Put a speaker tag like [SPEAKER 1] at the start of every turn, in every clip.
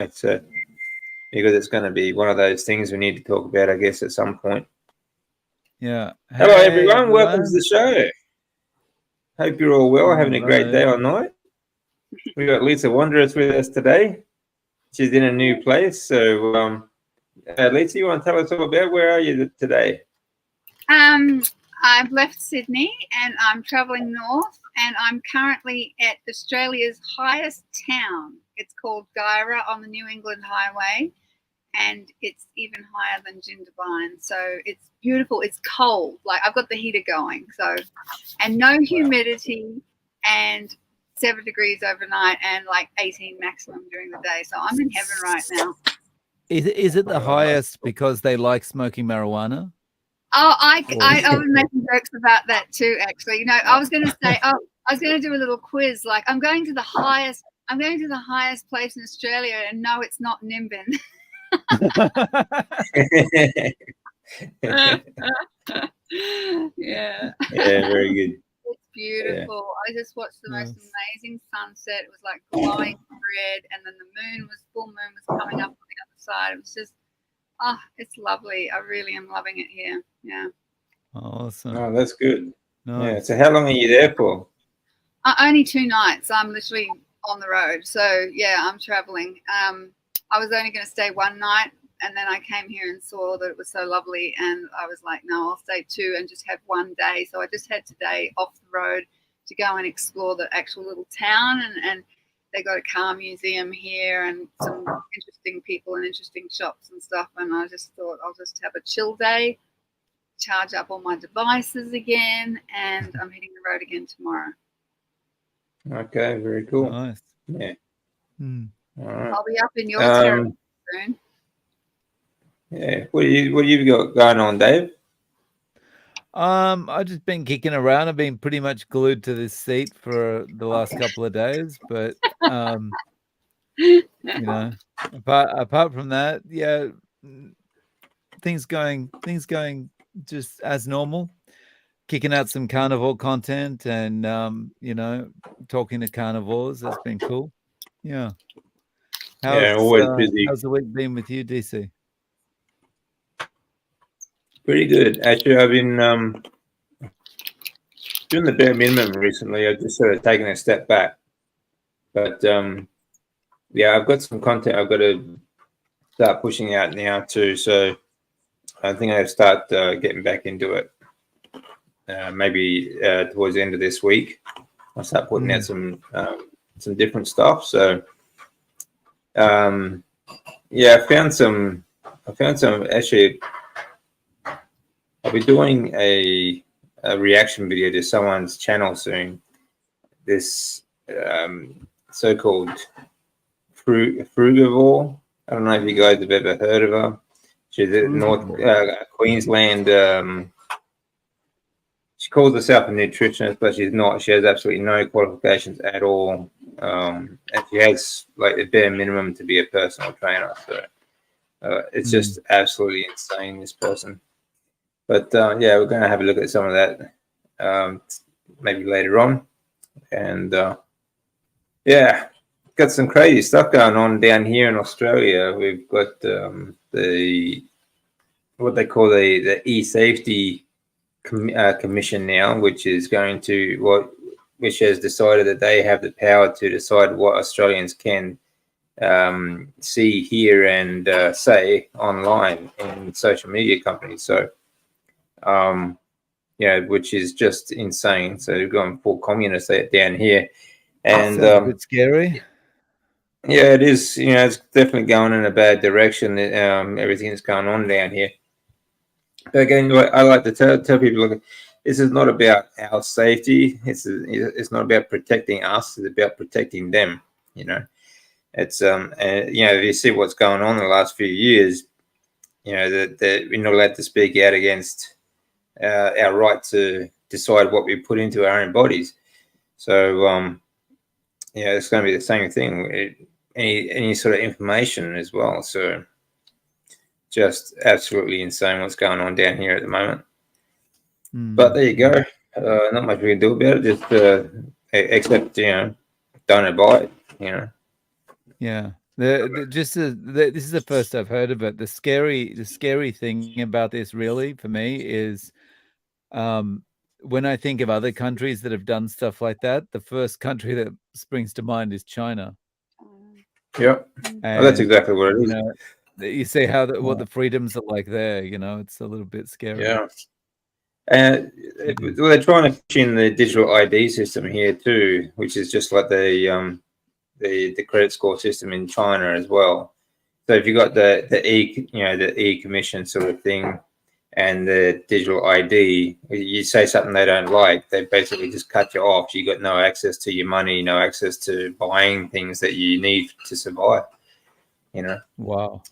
[SPEAKER 1] It's because it's going to be one of those things we need to talk about, I guess, at some point.
[SPEAKER 2] Yeah.
[SPEAKER 1] Hello, everyone. Welcome to the show. Hope you're all well, having a great day or night. We got Lisa Wanderers with us today. She's in a new place. So, Lisa, you want to tell us all about where are you today?
[SPEAKER 3] I've left Sydney and I'm travelling north, and I'm currently at Australia's highest town. It's called Guyra on the New England Highway, and it's even higher than Jindabyne. So it's beautiful. It's cold. Like, I've got the heater going. So, and no humidity, and 7 degrees overnight, and like 18 maximum during the day. So I'm in heaven right now.
[SPEAKER 2] Is it the highest because they like smoking marijuana?
[SPEAKER 3] Oh, I was making jokes about that too, actually. You know, I was going to say, I was going to do a little quiz. Like, I'm going to the highest place in Australia, and no, it's not Nimbin. Yeah.
[SPEAKER 1] Yeah, very good.
[SPEAKER 3] It's beautiful. Yeah. I just watched the most amazing sunset. It was like glowing red, and then the full moon was coming up on the other side. It was just, it's lovely. I really am loving it here. Yeah.
[SPEAKER 2] Awesome.
[SPEAKER 1] Oh, that's good.
[SPEAKER 2] Nice.
[SPEAKER 1] Yeah. So how long are you there for?
[SPEAKER 3] Only 2 nights. I'm literally on the road. So yeah, I'm traveling. I was only going to stay 1 night, and then I came here and saw that it was so lovely, and I was like, no, I'll stay 2 and just have 1 day. So I just had today off the road to go and explore the actual little town, and they got a car museum here and some interesting people and interesting shops and stuff. And I just thought I'll just have a chill day, charge up all my devices again, and I'm hitting the road again tomorrow.
[SPEAKER 1] Okay, very cool.
[SPEAKER 2] Nice.
[SPEAKER 1] Yeah. All right.
[SPEAKER 3] I'll be up in your territory soon.
[SPEAKER 1] Yeah. What you got going on, Dave?
[SPEAKER 2] I've just been kicking around. I've been pretty much glued to this seat for the last couple of days, but you know, apart from that, yeah, things going just as normal. Kicking out some carnivore content and you know, talking to carnivores. That's been cool. Yeah.
[SPEAKER 1] Always busy.
[SPEAKER 2] How's the week been with you, DC?
[SPEAKER 1] Pretty good. Actually, I've been doing the bare minimum recently. I've just sort of taken a step back. But yeah, I've got some content I've got to start pushing out now too. So I think I'll start getting back into it. Maybe towards the end of this week, I'll start putting out some different stuff. So yeah, I found some actually. I'll be doing a reaction video to someone's channel soon. This so-called Frugivore. I don't know if you guys have ever heard of her. She's at North Queensland. She calls herself a nutritionist, but she's not. She has absolutely no qualifications at all, and she has like the bare minimum to be a personal trainer. So it's just absolutely insane, this person. But yeah, we're going to have a look at some of that maybe later on. And yeah, got some crazy stuff going on down here in Australia. We've got what they call the e-safety commission now, which is going to which has decided that they have the power to decide what Australians can see, hear, and say online in social media companies. So yeah, which is just insane. So we've gone full communist down here, and
[SPEAKER 2] a bit scary.
[SPEAKER 1] Yeah, it is. You know, it's definitely going in a bad direction. Everything that's going on down here. But again, I like to tell people, look, this is not about our safety. It's not about protecting us. It's about protecting them. You know, it's and you know, if you see what's going on in the last few years, you know that we're not allowed to speak out against our right to decide what we put into our own bodies. So yeah, it's going to be the same thing. Any sort of information as well. So just absolutely insane what's going on down here at the moment. But there you go. Not much we can do about it. Just except, you know, don't abide. You know.
[SPEAKER 2] Yeah. This is the first I've heard of it. The scary thing about this, really, for me, is when I think of other countries that have done stuff like that, the first country that springs to mind is China.
[SPEAKER 1] Yep.
[SPEAKER 3] Mm.
[SPEAKER 1] Well, that's
[SPEAKER 2] And
[SPEAKER 1] exactly what it
[SPEAKER 2] you
[SPEAKER 1] is.
[SPEAKER 2] know, you see how what the freedoms are like there. You know, it's a little bit scary.
[SPEAKER 1] Yeah. And they're trying to push in the digital ID system here too, which is just like the credit score system in China as well. So if you got the e-commission sort of thing and the digital ID, you say something they don't like, they basically just cut you off. You got no access to your money, no access to buying things that you need to survive. You know.
[SPEAKER 2] Wow.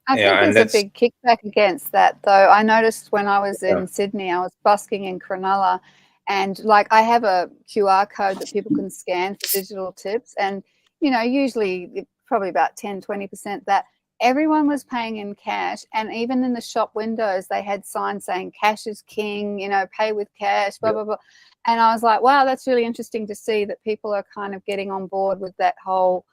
[SPEAKER 3] I
[SPEAKER 1] Yeah,
[SPEAKER 3] think
[SPEAKER 1] and
[SPEAKER 3] there's a
[SPEAKER 1] that's
[SPEAKER 3] big kickback against that, though. I noticed when I was
[SPEAKER 1] Yeah.
[SPEAKER 3] in Sydney, I was busking in Cronulla, and like I have a QR code that people can scan for digital tips, and usually probably about 10-20% that everyone was paying in cash, and even in the shop windows they had signs saying cash is king, pay with cash, blah blah blah. And I was like, wow, that's really interesting to see that people are kind of getting on board with that whole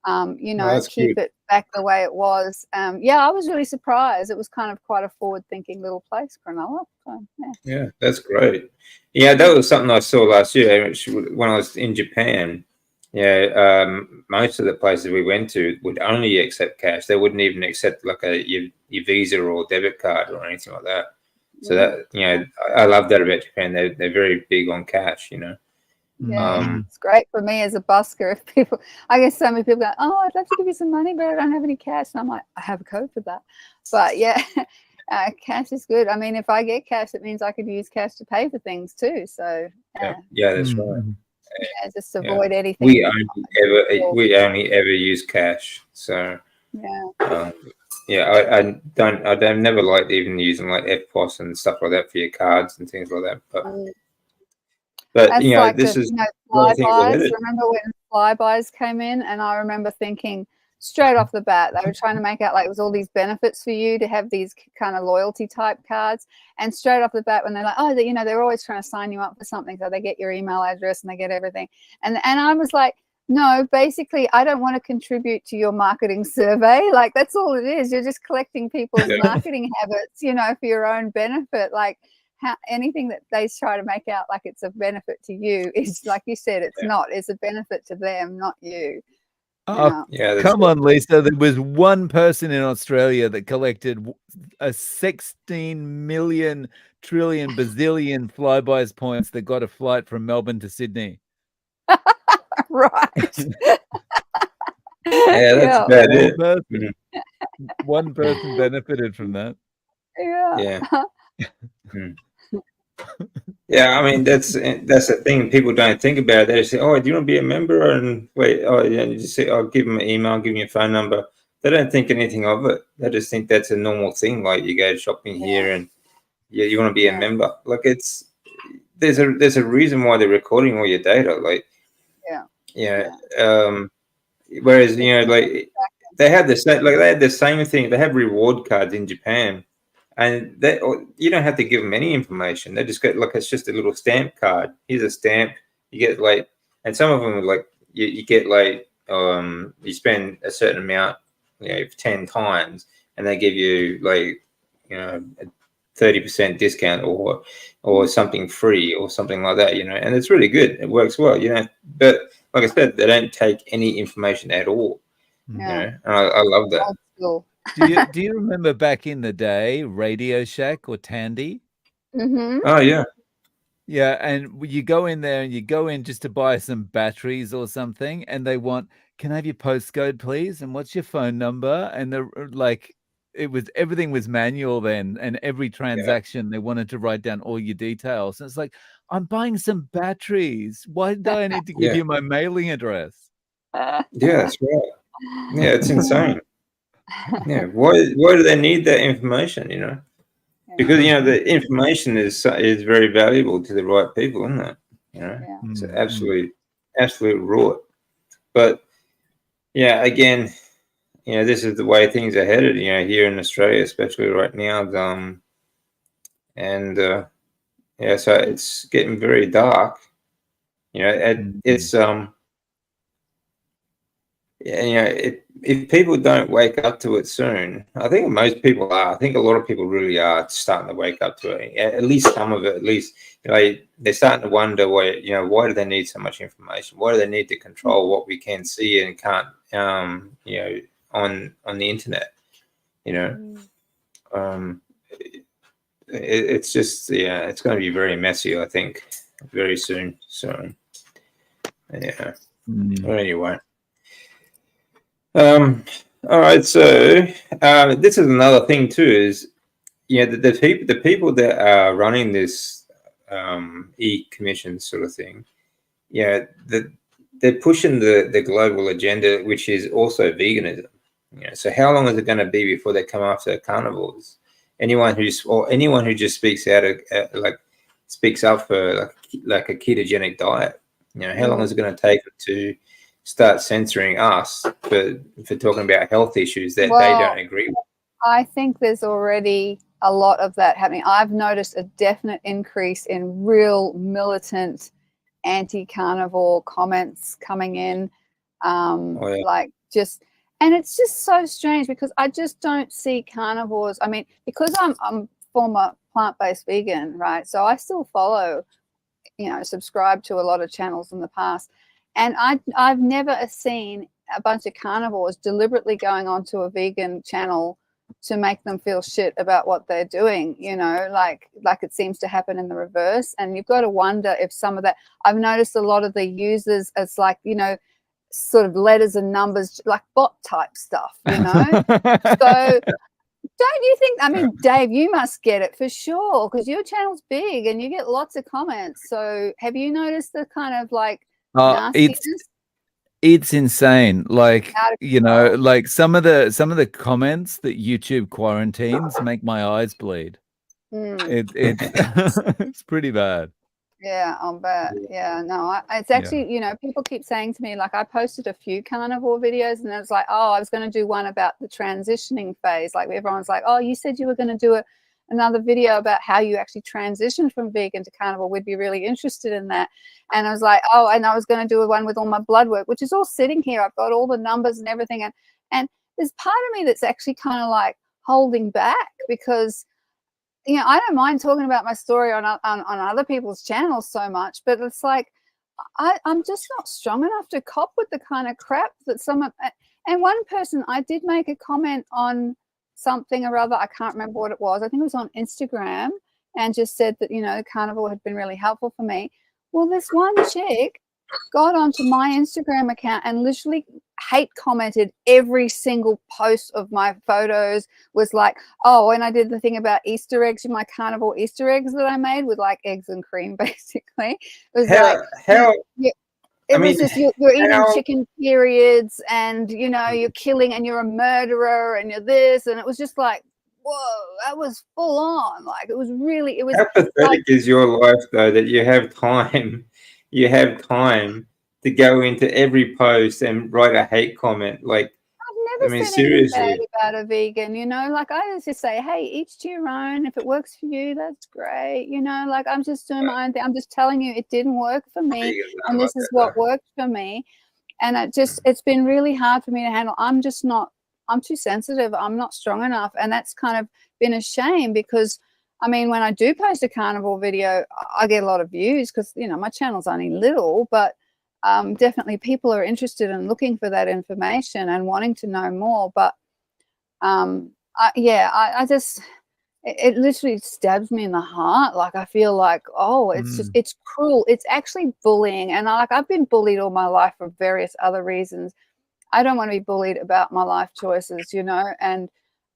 [SPEAKER 1] that's
[SPEAKER 3] keep
[SPEAKER 1] good.
[SPEAKER 3] it back the way it was. Yeah, I was really surprised. It was kind of quite a forward-thinking little place, Cronulla. So, yeah.
[SPEAKER 1] Yeah, that's great. Yeah, that was something I saw last year when I was in Japan. Yeah, most of the places we went to would only accept cash. They wouldn't even accept like your Visa or debit card or anything like that. So that I love that about Japan. They're very big on cash.
[SPEAKER 3] Yeah, it's great for me as a busker. If people, I guess so many people go, oh, I'd love to give you some money, but I don't have any cash. And I'm like, I have a code for that. But yeah, cash is good. I mean, if I get cash, it means I could use cash to pay for things too. So
[SPEAKER 1] yeah, that's right.
[SPEAKER 3] Yeah, just avoid anything.
[SPEAKER 1] We only ever use cash. So I've never liked even using like FPOS and stuff like that for your cards and things like that. But
[SPEAKER 3] that's like
[SPEAKER 1] this is
[SPEAKER 3] flybys. Remember when flybys came in, and I remember thinking straight off the bat they were trying to make out like it was all these benefits for you to have these kind of loyalty type cards. And straight off the bat, when they're like, oh, they're always trying to sign you up for something, so they get your email address and they get everything. And I was like, no, basically, I don't want to contribute to your marketing survey. Like, that's all it is. You're just collecting people's marketing habits, for your own benefit. Like, anything that they try to make out like it's a benefit to you is, like you said, it's not. It's a benefit to them, not you.
[SPEAKER 2] Come on, Lisa. There was one person in Australia that collected a 16 million trillion bazillion flybys points that got a flight from Melbourne to Sydney.
[SPEAKER 3] Right.
[SPEAKER 1] Yeah, that's about it.
[SPEAKER 2] One person benefited from that.
[SPEAKER 3] Yeah.
[SPEAKER 1] Yeah, I mean that's the thing. People don't think about it. They say, "Oh, do you want to be a member?" And wait, you just say, "I'll give them an email, give them your phone number." They don't think anything of it. They just think that's a normal thing. Like you go shopping here, and you want to be a member. Like there's a reason why they're recording all your data. Like whereas like they had the same thing. They have reward cards in Japan. And you don't have to give them any information. They just get it's just a little stamp card. Here's a stamp. You get and some of them are you get you spend a certain amount, 10 times, and they give you a 30% discount or something free or something like that. And it's really good. It works well. But like I said, they don't take any information at all. And I love that.
[SPEAKER 2] Do you remember back in the day, Radio Shack or Tandy?
[SPEAKER 3] Mm-hmm.
[SPEAKER 1] Oh yeah.
[SPEAKER 2] Yeah, and you go in there and you go in just to buy some batteries or something, and they want, can I have your postcode, please? And what's your phone number? And they're everything was manual then, and every transaction they wanted to write down all your details. And it's like, I'm buying some batteries. Why do I need to give you my mailing address?
[SPEAKER 1] Yeah, that's right. Yeah, it's insane. Yeah, why do they need that information? Because the information is very valuable to the right people, isn't it? It's absolute rot. But again, this is the way things are headed. Here in Australia, especially right now. So it's getting very dark. It's Yeah, if people don't wake up to it soon, I think most people are. I think a lot of people really are starting to wake up to it. At least some of it. At least they're starting to wonder why do they need so much information? Why do they need to control what we can see and can't on the internet? It's just it's going to be very messy. I think very soon. So yeah. But anyway. All right. So this is another thing too. Is the people that are running this e-commission sort of thing. Yeah, they're pushing the global agenda, which is also veganism. So how long is it going to be before they come after carnivores? Anyone who just speaks out speaks up for like a ketogenic diet. How long is it going to take to start censoring us for talking about health issues that they don't agree with?
[SPEAKER 3] I think there's already a lot of that happening. I've noticed a definite increase in real militant anti-carnivore comments coming in. And it's just so strange because I just don't see carnivores. I mean, because I'm former plant-based vegan, right? So I still follow, subscribe to a lot of channels in the past. And I've never seen a bunch of carnivores deliberately going onto a vegan channel to make them feel shit about what they're doing, like it seems to happen in the reverse. And you've got to wonder if some of that, I've noticed a lot of the users, it's like, sort of letters and numbers, like bot type stuff, So don't you think, I mean, Dave, you must get it for sure because your channel's big and you get lots of comments. So have you noticed the kind of like nastiness?
[SPEAKER 2] It's insane. Like, like some of the comments that YouTube quarantines make my eyes bleed. It's pretty bad.
[SPEAKER 3] Yeah, I'll bet. Yeah, no, it's actually, people keep saying to me, like, I posted a few carnivore videos and it's like, oh, I was going to do one about the transitioning phase. Like everyone's like, oh, you said you were going to do another video about how you actually transitioned from vegan to carnivore. We'd be really interested in that. And I was like, oh, and I was going to do one with all my blood work, which is all sitting here. I've got all the numbers and everything. And there's part of me that's actually kind of like holding back because I don't mind talking about my story on other people's channels so much, but it's like I'm just not strong enough to cop with the kind of crap that someone. And one person, I did make a comment on something or other. I can't remember what it was. I think it was on Instagram, and just said that carnivore had been really helpful for me. Well, this one chick got onto my Instagram account and literally hate commented every single post of my photos, was like, oh, and I did the thing about Easter eggs, my carnivore Easter eggs that I made with like eggs and cream, basically. It was you're eating chicken periods and you're killing and you're a murderer and you're this, and it was just like, whoa, that was full on. Like it was how
[SPEAKER 1] pathetic is your life though, that you have time to go into every post and write a hate comment. Like,
[SPEAKER 3] I've never said anything bad about a vegan, like I just say, hey, each to your own. If it works for you, that's great. Like I'm just doing my own thing. I'm just telling you it didn't work for me, and this is what worked for me. And it's been really hard for me to handle. I'm too sensitive. I'm not strong enough. And that's kind of been a shame because I mean, when I do post a carnivore video, I get a lot of views because, my channel's only little, but definitely people are interested in looking for that information and wanting to know more. But it literally stabs me in the heart. Like I feel like, oh, it's cruel. It's actually bullying. And I've been bullied all my life for various other reasons. I don't want to be bullied about my life choices, and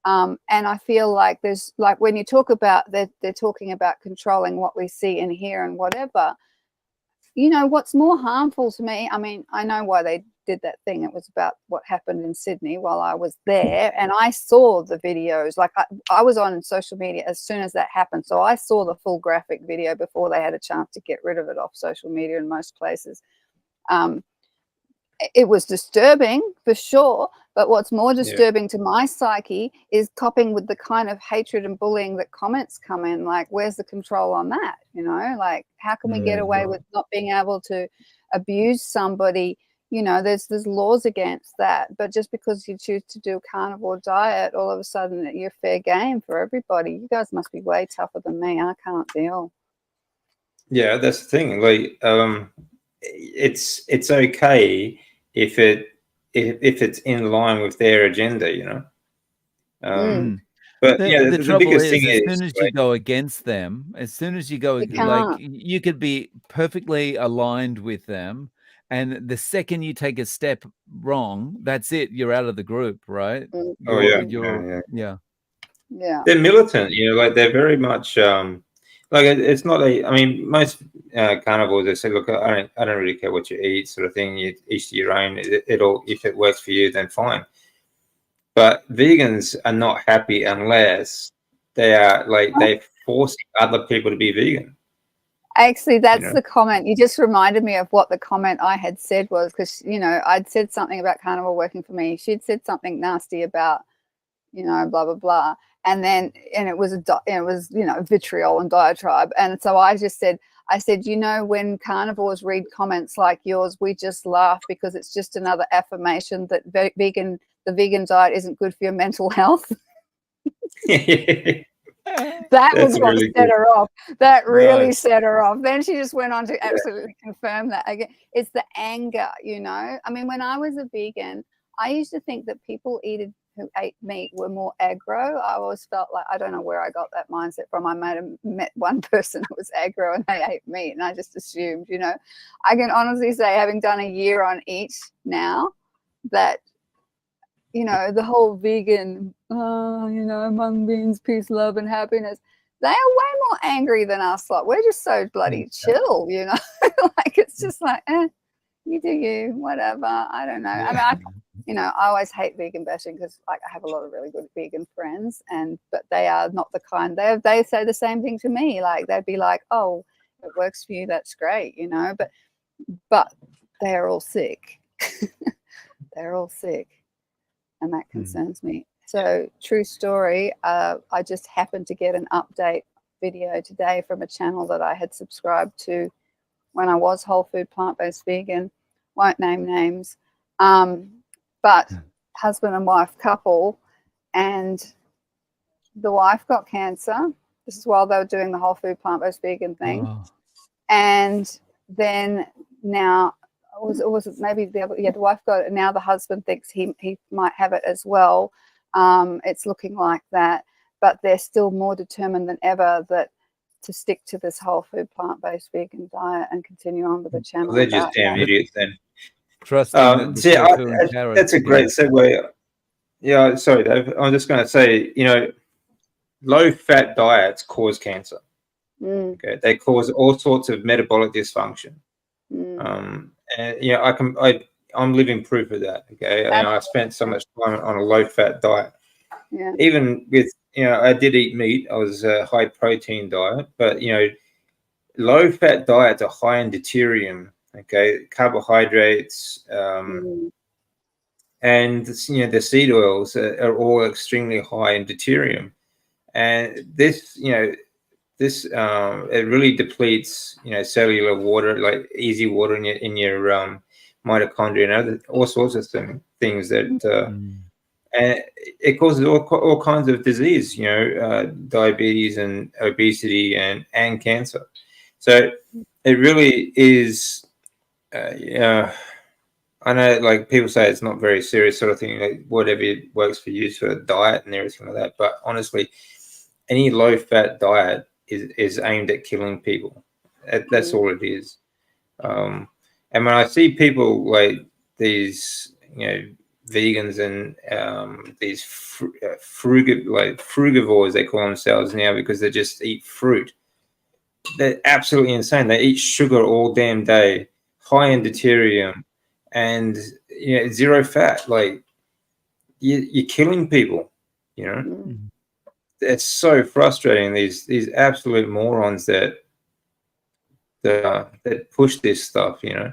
[SPEAKER 3] I feel like there's like when you talk about they're talking about controlling what we see and hear and whatever, what's more harmful to me. I mean, I know why they did that thing. It was about what happened in Sydney while I was there, and I saw the videos. Like I was on social media as soon as that happened, so I saw the full graphic video before they had a chance to get rid of it off social media in most places. It was disturbing for sure, but what's more disturbing to my psyche is coping with the kind of hatred and bullying that comments come in. Like, where's the control on that? Like, how can we get away with not being able to abuse somebody, you know, there's laws against that. But just because you choose to do a carnivore diet, all of a sudden you're fair game for everybody. You guys must be way tougher than me. I can't deal.
[SPEAKER 1] Yeah, that's the thing. Like, it's okay if it's in line with their agenda, you know. But yeah,
[SPEAKER 2] The
[SPEAKER 1] the
[SPEAKER 2] trouble
[SPEAKER 1] biggest
[SPEAKER 2] is,
[SPEAKER 1] thing
[SPEAKER 2] as
[SPEAKER 1] is,
[SPEAKER 2] soon as you
[SPEAKER 1] like,
[SPEAKER 2] go against them, as soon as you go,
[SPEAKER 3] You
[SPEAKER 2] like,
[SPEAKER 3] can't.
[SPEAKER 2] you could be perfectly aligned with them, and the second you take a step wrong, that's it. You're out of the group, right?
[SPEAKER 3] Mm,
[SPEAKER 1] oh
[SPEAKER 2] You're,
[SPEAKER 1] yeah,
[SPEAKER 2] yeah.
[SPEAKER 3] yeah.
[SPEAKER 1] they're militant, you know, like they're very much like it's not a. I mean, most carnivores, they say, look, I don't really care what you eat, sort of thing. You each to your own. It'll, if it works for you, then fine. But vegans are not happy unless they are like they're forcing other people to be vegan.
[SPEAKER 3] Actually, that's
[SPEAKER 1] You know?
[SPEAKER 3] the comment. You just reminded me of what the comment I had said was, because, you know, I'd said something about carnivore working for me. She'd said something nasty about, you know, blah, blah, blah. And it was, you know, vitriol and diatribe. And so I said, you know, when carnivores read comments like yours, we just laugh because it's just another affirmation that the vegan diet isn't good for your mental health. That was what
[SPEAKER 1] really
[SPEAKER 3] set
[SPEAKER 1] good.
[SPEAKER 3] her off. That really
[SPEAKER 2] Nice.
[SPEAKER 3] set her off. Then she just went on to absolutely confirm that again. It's the anger, you know. I mean, when I was a vegan, I used to think that people who ate meat were more aggro. I always felt like, I don't know where I got that mindset from. I might have met one person who was aggro and they ate meat, and I just assumed, you know. I can honestly say, having done a year on each now, that, you know, the whole vegan, you know, mung beans, peace, love, and happiness, they are way more angry than us. Like, we're just so bloody chill, you know. Like, it's just like, you do you, whatever. I don't know. I mean, you know, I always hate vegan bashing because, like, I have a lot of really good vegan friends, but they are not the kind. They say the same thing to me. Like, they'd be like, "Oh, it works for you. That's great," you know. But they are all sick. They're all sick. And that concerns me. So, true story, I just happened to get an update video today from a channel that I had subscribed to when I was whole food plant-based vegan. Won't name names, but husband and wife couple, and the wife got cancer. This is while they were doing the whole food plant-based vegan thing.
[SPEAKER 2] Oh.
[SPEAKER 3] And then now, was it maybe the wife got it. Now the husband thinks he might have it as well. It's looking like that, but they're still more determined than ever to stick to this whole food plant-based vegan diet and continue on with the channel.
[SPEAKER 1] Well, they're just damn idiots then.
[SPEAKER 2] Trusting that the tofu and carrots.
[SPEAKER 1] That's a great segue. Yeah, sorry, Dave. I'm just going to say, you know, low-fat diets cause cancer. Okay, they cause all sorts of metabolic dysfunction. And you know, I'm living proof of that. Okay, and I spent so much time on a low-fat diet.
[SPEAKER 3] Yeah.
[SPEAKER 1] Even with, you know, I did eat meat. I was a high-protein diet, but, you know, low-fat diets are high in deuterium. Okay, carbohydrates, and, you know, the seed oils are all extremely high in deuterium, and this, you know, it really depletes, you know, cellular water, like easy water in your mitochondria and all sorts of things that and it causes all kinds of disease, you know, diabetes and obesity and cancer. So it really is. I know, like, people say it's not very serious sort of thing, like whatever works for you for a diet and everything like that. But honestly, any low-fat diet is aimed at killing people. That's all it is. And when I see people like these, you know, vegans and these frugivores, they call themselves now, because they just eat fruit. They're absolutely insane. They eat sugar all damn day, high in deuterium, and, you know, zero fat. Like, you're killing people. You know, it's so frustrating. These absolute morons that push this stuff. You know.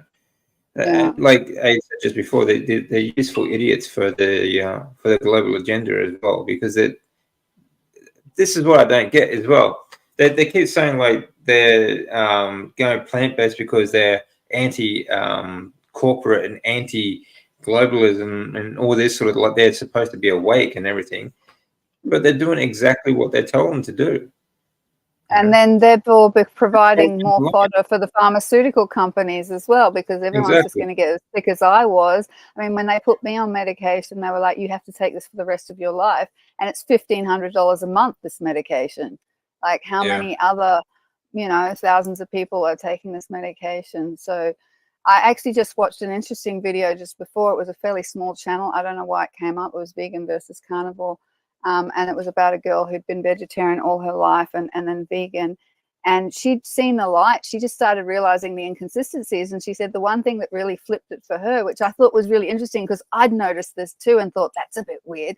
[SPEAKER 1] Like I said just before, they're useful idiots for the global agenda as well, because this is what I don't get as well. They keep saying, like, they're going plant-based because they're anti corporate and anti-globalism and all this sort of, like, they're supposed to be awake and everything, but they're doing exactly what they're told them to do.
[SPEAKER 3] And then they're all providing more fodder for the pharmaceutical companies as well, because everyone's just going to get as sick as I was. I mean, when they put me on medication, they were like, you have to take this for the rest of your life. And it's $1,500 a month, this medication. Like, how many other, thousands of people are taking this medication? So I actually just watched an interesting video just before. It was a fairly small channel. I don't know why it came up. It was Vegan versus Carnivore. And it was about a girl who'd been vegetarian all her life and then vegan. And she'd seen the light. She just started realizing the inconsistencies. And she said the one thing that really flipped it for her, which I thought was really interesting, because I'd noticed this too and thought that's a bit weird.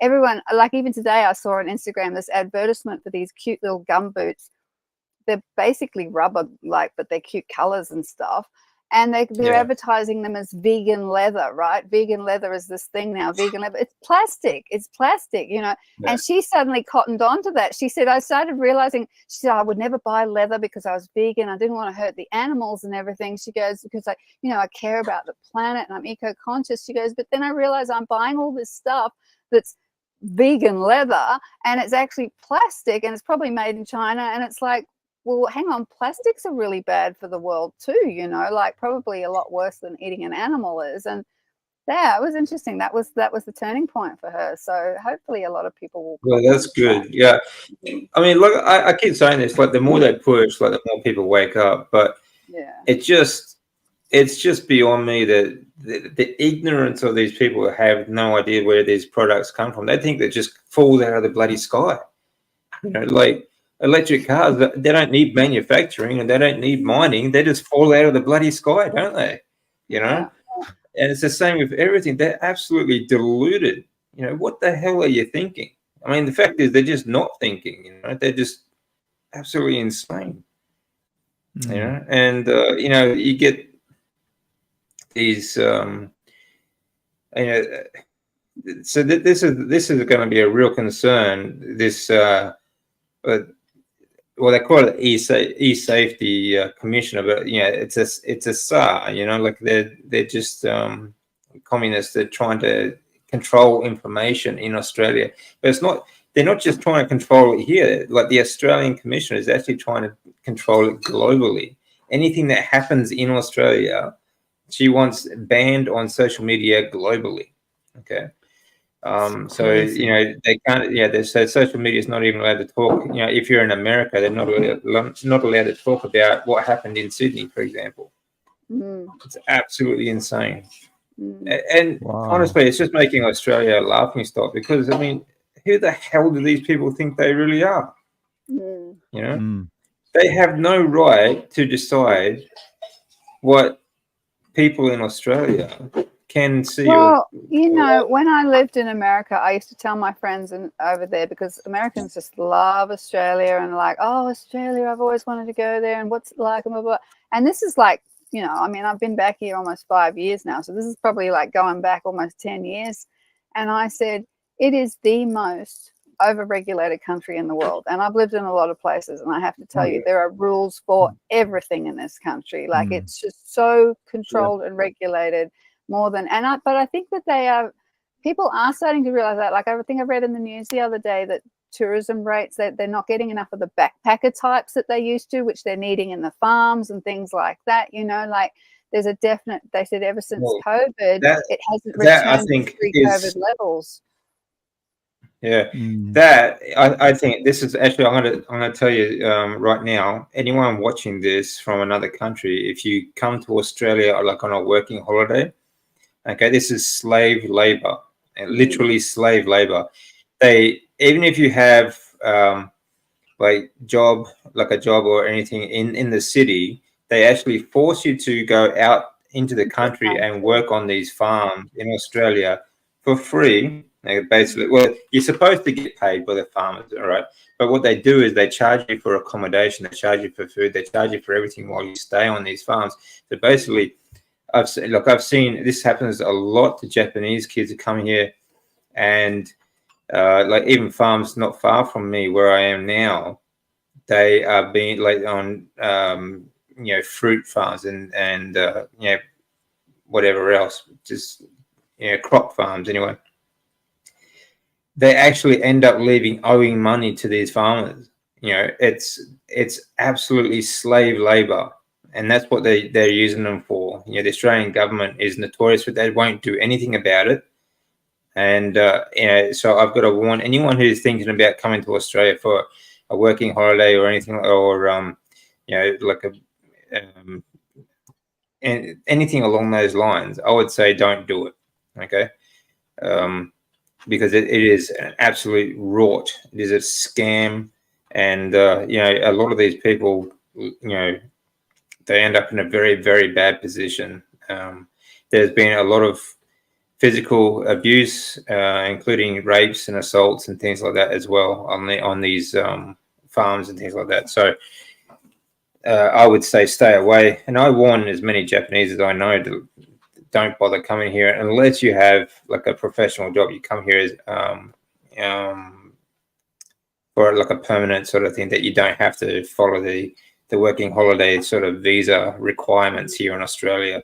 [SPEAKER 3] Everyone, like even today I saw on Instagram this advertisement for these cute little gum boots. They're basically rubber, but they're cute colors and stuff. And they're advertising them as vegan leather, right? Vegan leather is this thing now, vegan leather. It's plastic, And she suddenly cottoned on to that. She said, I started realizing, she said, I would never buy leather because I was vegan. I didn't want to hurt the animals and everything. She goes, because I care about the planet and I'm eco-conscious. She goes, but then I realized I'm buying all this stuff that's vegan leather and it's actually plastic and it's probably made in China. And it's like, well, hang on, plastics are really bad for the world too, probably a lot worse than eating an animal is. And it was interesting. That was the turning point for her. So hopefully a lot of people will.
[SPEAKER 1] Well, that's good. Yeah. I mean, look, I keep saying this, like the more they push, like the more people wake up. But it's just beyond me that the ignorance of these people who have no idea where these products come from. They think they just fall out of the bloody sky. Like electric cars, they don't need manufacturing and they don't need mining. They just fall out of the bloody sky, don't they? And it's the same with everything. They're absolutely deluded. What the hell are you thinking? I mean, the fact is they're just not thinking, they're just absolutely insane. And you get these so this is going to be a real concern, this well, they call it e-safety commissioner, but it's a SAR. Like they're just communists. They're trying to control information in Australia, but it's not. They're not just trying to control it here. Like the Australian commissioner is actually trying to control it globally. Anything that happens in Australia, she wants banned on social media globally. Okay. So they can't. So social media is not even allowed to talk. If you're in America, they're not allowed to talk about what happened in Sydney, for example. It's absolutely insane. And honestly, it's just making Australia a laughing stock, because I mean, who the hell do these people think they really are? They have no right to decide what people in Australia can see.
[SPEAKER 3] Well, when I lived in America, I used to tell my friends over there, because Americans just love Australia and like, oh, Australia, I've always wanted to go there and what's it like, and blah, blah. And this is like, I mean, I've been back here almost 5 years now. So this is probably like going back almost 10 years. And I said, it is the most overregulated country in the world. And I've lived in a lot of places, and I have to tell you, there are rules for everything in this country. Like it's just so controlled and regulated. But I think that people are starting to realize that. Like I think I read in the news the other day that tourism rates, that they're not getting enough of the backpacker types that they used to, which they're needing in the farms and things like that. Like there's a definite, they said ever since COVID, it hasn't returned to pre-COVID levels.
[SPEAKER 1] Yeah, that I think this is actually, I'm gonna tell you right now, anyone watching this from another country, if you come to Australia like on a working holiday, okay, this is slave labor, literally slave labor. Even if you have a job or anything in the city, they actually force you to go out into the country and work on these farms in Australia for free. Basically, well, you're supposed to get paid by the farmers, all right? But what they do is they charge you for accommodation, they charge you for food, they charge you for everything while you stay on these farms. So basically, I've seen this happens a lot to Japanese kids who come here, and like even farms not far from me where I am now, they are being like on fruit farms and whatever else, just crop farms anyway. They actually end up owing money to these farmers. It's absolutely slave labor, and that's what they're using them for. The Australian government is notorious for that. They won't do anything about it. And so I've got to warn anyone who's thinking about coming to Australia for a working holiday or anything, or like anything along those lines. I would say don't do it. Okay. Because it is an absolute rot. It is a scam, and a lot of these people, they end up in a very, very bad position. There's been a lot of physical abuse, including rapes and assaults and things like that as well on these farms and things like that. So I would say stay away. And I warn as many Japanese as I know to don't bother coming here unless you have like a professional job. You come here as for like a permanent sort of thing that you don't have to follow the working holiday sort of visa requirements here in Australia,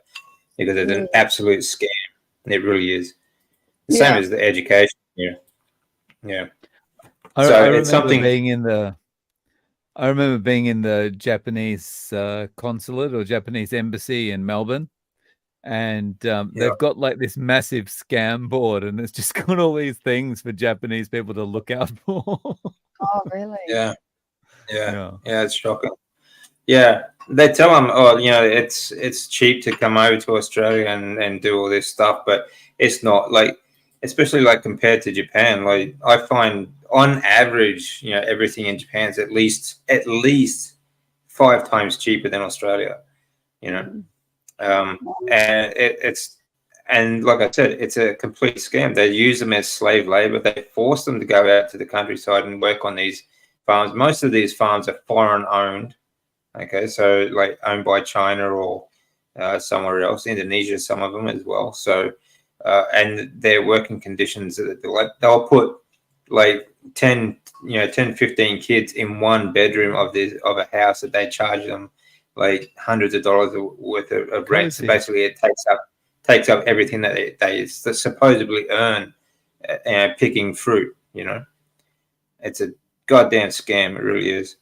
[SPEAKER 1] because it's an absolute scam. It really is. The same as the education. Yeah.
[SPEAKER 2] I
[SPEAKER 1] So
[SPEAKER 2] remember
[SPEAKER 1] it's something.
[SPEAKER 2] I remember being in the Japanese consulate or Japanese embassy in Melbourne, and they've got like this massive scam board, and it's just got all these things for Japanese people to look out for.
[SPEAKER 3] Oh, really?
[SPEAKER 1] Yeah, it's shocking. Yeah, they tell them, oh, it's cheap to come over to Australia and do all this stuff, but it's not. Like, especially like compared to Japan. Like, I find on average, everything in Japan is at least 5 times cheaper than Australia. And and like I said, it's a complete scam. They use them as slave labor. They force them to go out to the countryside and work on these farms. Most of these farms are foreign owned. Okay, so like owned by China or somewhere else, Indonesia, some of them as well. So, and their working conditions, they'll put like 10, 15 kids in one bedroom of a house that they charge them like hundreds of dollars worth of rent. So basically, it takes up everything that they supposedly earn picking fruit. It's a goddamn scam. It really is.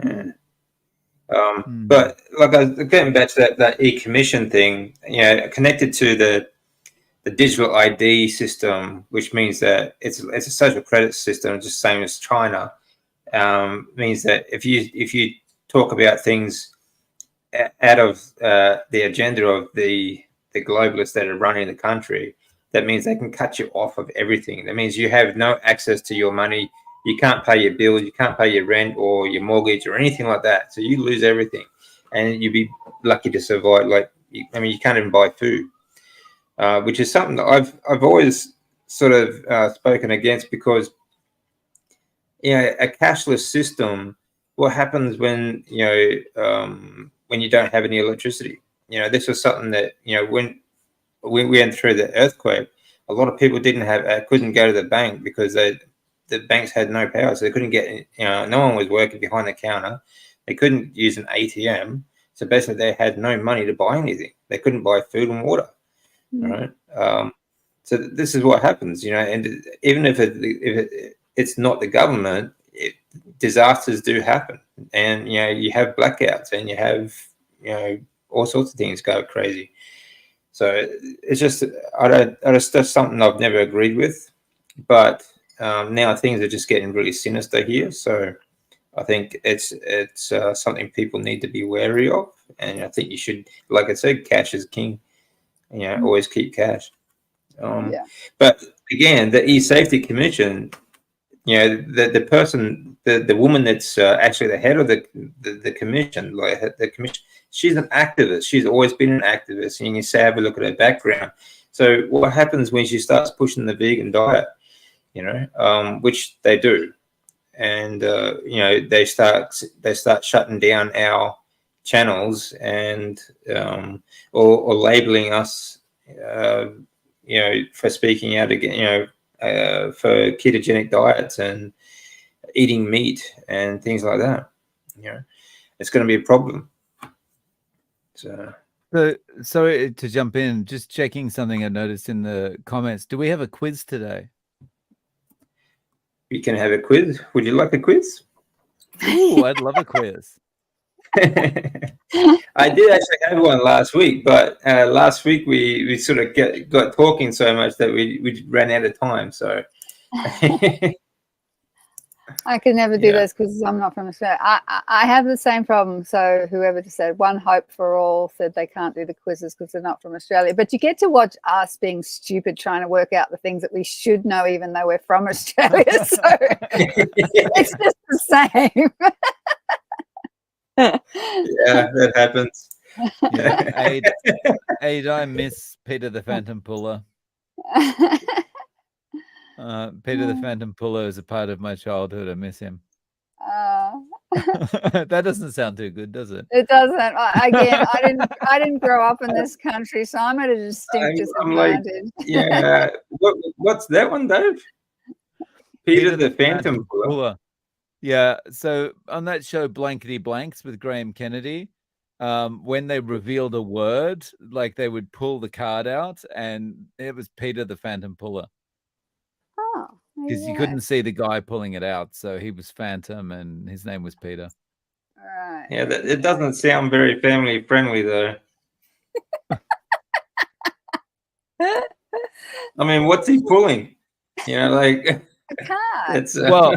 [SPEAKER 1] Yeah. But like getting back to that e-commission thing, connected to the digital ID system, which means that it's a social credit system, just same as China. Means that if you talk about things out of the agenda of the globalists that are running the country, that means they can cut you off of everything. That means you have no access to your money. You can't pay your bills, you can't pay your rent or your mortgage or anything like that. So you lose everything, and you'd be lucky to survive. Like, you can't even buy food, which is something that I've always sort of spoken against, because a cashless system. What happens when when you don't have any electricity? This was something that when we went through the earthquake, a lot of people couldn't go to the bank because the banks had no power, so they couldn't get, no one was working behind the counter. They couldn't use an ATM. So basically they had no money to buy anything. They couldn't buy food and water. Right. So this is what happens, and even if it's not the government, disasters do happen. And, you have blackouts and you have, all sorts of things go crazy. So it's just, it's just something I've never agreed with, but now things are just getting really sinister here. So I think it's something people need to be wary of. And I think you should, like I said, cash is king. Always keep cash. But again, the E-Safety Commission, the person, the woman that's actually the head of the commission, like the commission, she's an activist. She's always been an activist. And you can say, have a look at her background. So what happens when she starts pushing the vegan diet? Which they do, and they start shutting down our channels and or labeling us, for speaking out again, for ketogenic diets and eating meat and things like that. It's going to be a problem. So
[SPEAKER 2] So sorry to jump in. Just checking something I noticed in the comments. Do we have a quiz today?
[SPEAKER 1] We can have a quiz. Would you like a quiz?
[SPEAKER 2] Ooh, I'd love a quiz.
[SPEAKER 1] I did actually have one last week, but last week we sort of got talking so much that we ran out of time. So
[SPEAKER 3] I could never do
[SPEAKER 1] Yeah.
[SPEAKER 3] those quizzes. I'm not from Australia. I have the same problem. So whoever just said One Hope for All said they can't do the quizzes because they're not from Australia. But you get to watch us being stupid trying to work out the things that we should know, even though we're from Australia. So it's just the same.
[SPEAKER 1] yeah, that happens.
[SPEAKER 2] Yeah, Aid, I miss Peter the Phantom Puller. Peter the Phantom Puller is a part of my childhood. I miss him. That doesn't sound too good, does it?
[SPEAKER 3] It doesn't. Again, I didn't grow up in this country, so I'm at a distinct
[SPEAKER 1] I'm like,
[SPEAKER 3] disadvantage.
[SPEAKER 1] yeah. What's that one, Dave? Peter the Phantom Puller.
[SPEAKER 2] Yeah. So on that show, Blankety Blanks with Graham Kennedy, when they revealed a word, like they would pull the card out, and it was Peter the Phantom Puller.
[SPEAKER 3] Oh,
[SPEAKER 2] Because you couldn't see the guy pulling it out, so he was Phantom, and his name was Peter.
[SPEAKER 3] Right.
[SPEAKER 1] Yeah, it doesn't sound very family friendly, though. I mean, what's he pulling? You know, like
[SPEAKER 3] A card.
[SPEAKER 1] it's
[SPEAKER 2] Well,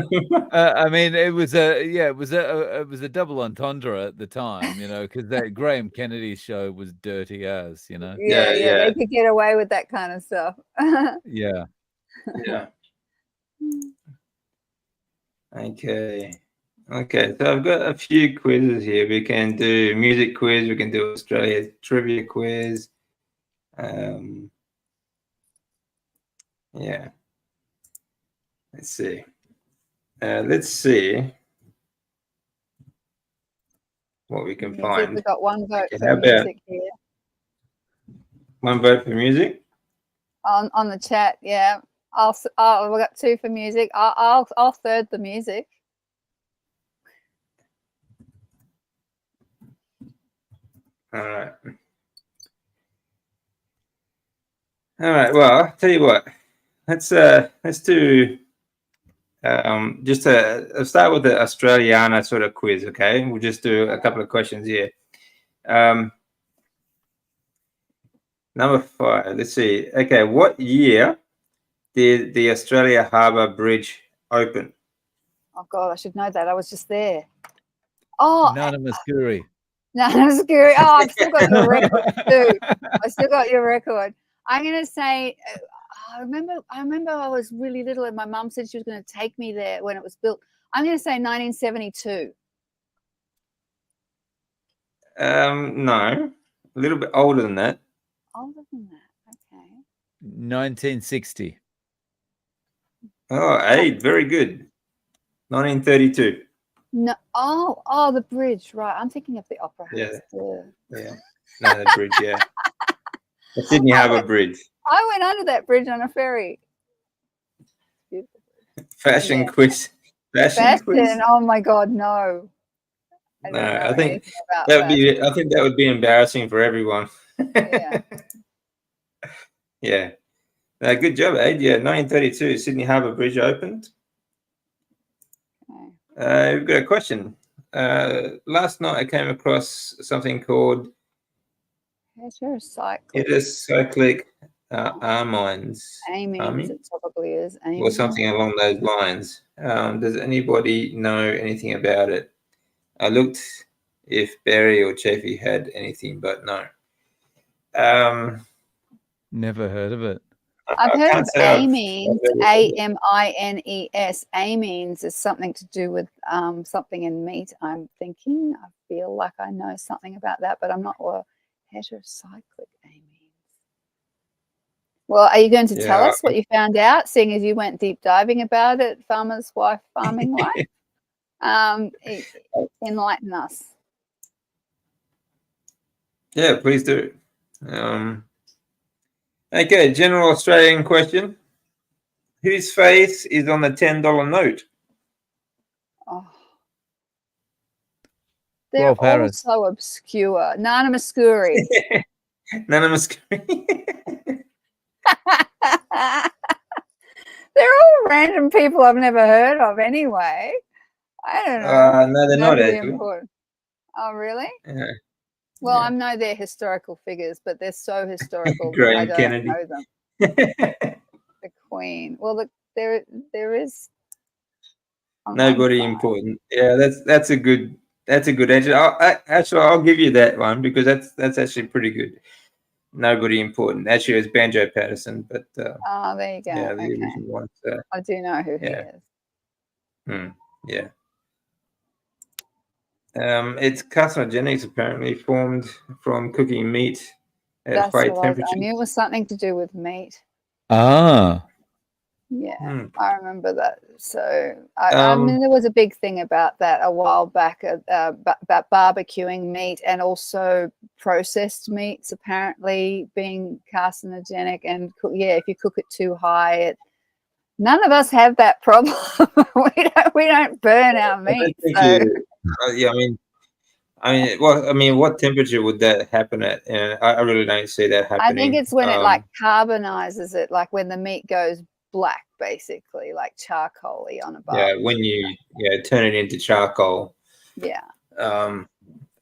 [SPEAKER 2] I mean, it was a double entendre at the time, you know, because that Graham Kennedy show was dirty as, you know.
[SPEAKER 3] Yeah,
[SPEAKER 1] yeah.
[SPEAKER 3] they could get away with that kind of stuff.
[SPEAKER 2] Yeah.
[SPEAKER 1] yeah. Okay. So I've got a few quizzes here. We can do music quiz. We can do Australia trivia quiz. Yeah. Let's see. What we can
[SPEAKER 3] Music,
[SPEAKER 1] find.
[SPEAKER 3] we've got one vote
[SPEAKER 1] Okay,
[SPEAKER 3] for
[SPEAKER 1] how about-
[SPEAKER 3] music here.
[SPEAKER 1] One vote for music.
[SPEAKER 3] On the chat, yeah. We got two for music. I'll third the music.
[SPEAKER 1] All right. Well, I'll tell you what. Let's do just I'll start with the Australiana sort of quiz. Okay, we'll just do a couple of questions here. Number 5. Let's see. Okay, what year did the Australia Harbour Bridge open?
[SPEAKER 3] Oh God, I should know that. I was just there. Oh,
[SPEAKER 2] Nana Muscuri.
[SPEAKER 3] no, I'm scary. Oh, I've still got your record too. I still got your record. I'm gonna say. I remember I was really little, and my mum said she was going to take me there when it was built. I'm going to say 1972.
[SPEAKER 1] No, a little bit older than that.
[SPEAKER 3] Older than that, okay.
[SPEAKER 2] 1960.
[SPEAKER 1] Oh, 8, very good. 1932.
[SPEAKER 3] No, oh, the bridge, right? I'm thinking of the Opera House.
[SPEAKER 1] Yeah. No, the bridge. Yeah, the Sydney Harbour Bridge.
[SPEAKER 3] I went under that bridge on a ferry.
[SPEAKER 1] Fashion quiz. Fashion quiz.
[SPEAKER 3] Oh my God, no.
[SPEAKER 1] No, I think that would be embarrassing for everyone.
[SPEAKER 3] Yeah.
[SPEAKER 1] Yeah. Good job, Aid. Yeah, 1932, Sydney Harbour Bridge opened.
[SPEAKER 3] Okay.
[SPEAKER 1] We've got a question. Last night I came across something called heterocyclic amines.
[SPEAKER 3] Amines, it probably is. Amines.
[SPEAKER 1] Or something along those lines. Does anybody know anything about it? I looked if Barry or Chaffee had anything, but no.
[SPEAKER 2] Never heard of it.
[SPEAKER 3] I've heard of amines, A-M-I-N-E-S. Amines is something to do with something in meat, I'm thinking. I feel like I know something about that, but I'm not sure. Heterocyclic amines. Well, are you going to tell us what you found out, seeing as you went deep diving about it, Farmer's Wife, Farming Life? Enlighten us.
[SPEAKER 1] Yeah, please do. Okay, general Australian question. Whose face is on the $10 note?
[SPEAKER 3] Oh. They're all so obscure. Nana Muscuri.
[SPEAKER 1] None of us.
[SPEAKER 3] They're all random people I've never heard of anyway. I don't know.
[SPEAKER 1] No, they're not
[SPEAKER 3] Nobody
[SPEAKER 1] actually.
[SPEAKER 3] important. Oh, really?
[SPEAKER 1] Yeah.
[SPEAKER 3] Well,
[SPEAKER 1] Yeah.
[SPEAKER 3] I know they're historical figures, but they're so historical that
[SPEAKER 1] Graham
[SPEAKER 3] I don't
[SPEAKER 1] Kennedy.
[SPEAKER 3] know them. The Queen. Well, there is.
[SPEAKER 1] Nobody important. Yeah, that's a good answer. I'll give you that one because that's actually pretty good. Nobody important. Actually, it was Banjo Patterson, but
[SPEAKER 3] Oh, there you go.
[SPEAKER 1] yeah, the
[SPEAKER 3] Okay.
[SPEAKER 1] original one. So,
[SPEAKER 3] I do know who he
[SPEAKER 1] yeah.
[SPEAKER 3] is.
[SPEAKER 1] Yeah. It's carcinogenics apparently formed from cooking meat at
[SPEAKER 3] That's
[SPEAKER 1] high
[SPEAKER 3] what
[SPEAKER 1] temperature.
[SPEAKER 3] I knew it was something to do with meat.
[SPEAKER 2] Ah.
[SPEAKER 3] Yeah, I remember that. So I mean, there was a big thing about that a while back about barbecuing meat and also processed meats apparently being carcinogenic. And if you cook it too high, none of us have that problem. we don't burn our meat. So.
[SPEAKER 1] Yeah, what temperature would that happen at? And I really don't see that happening.
[SPEAKER 3] I think it's when it like carbonizes it, like when the meat goes black, basically, like charcoaly on a barbecue.
[SPEAKER 1] Yeah, when you turn it into charcoal.
[SPEAKER 3] Yeah.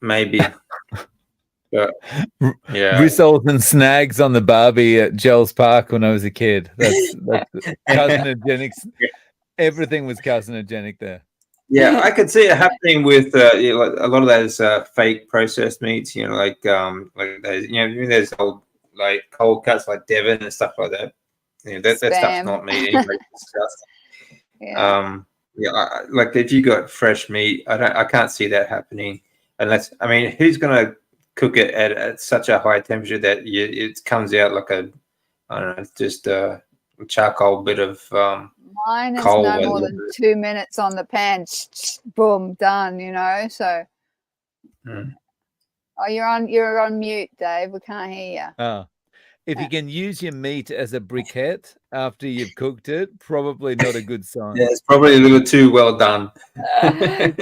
[SPEAKER 1] Maybe. But yeah.
[SPEAKER 2] Rissoles and snags on the barbie at Gels Park when I was a kid. That's carcinogenic. Everything was carcinogenic there.
[SPEAKER 1] Yeah, I could see it happening with a lot of those fake processed meats. Like those. There's old like cold cuts like Devon and stuff like that. That stuff's not meat anyway. Yeah. Like if you got fresh meat, I can't see that happening unless. I mean, who's gonna cook it at such a high temperature that it comes out like I don't know, just a charcoal bit of.
[SPEAKER 3] Mine is no more than 2 minutes on the pan. Boom, done. So. Oh, you're on mute, Dave. We can't hear you.
[SPEAKER 2] Oh. If you can use your meat as a briquette after you've cooked it, probably not a good sign.
[SPEAKER 1] Yeah, it's probably a little too well done.
[SPEAKER 3] Yeah.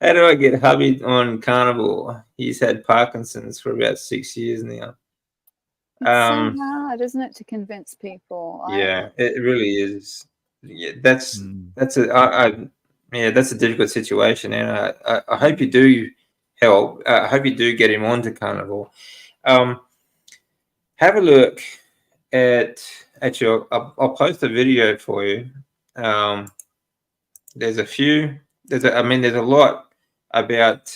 [SPEAKER 1] How do I get hubby on Carnivore? He's had Parkinson's for about 6 years now.
[SPEAKER 3] It's so hard, isn't it, to convince people?
[SPEAKER 1] Yeah, it really is. Yeah, that's a difficult situation, and I hope you do help. I hope you do get him onto Carnivore. Have a look at actually. I'll post a video for you. There's a few. There's a lot about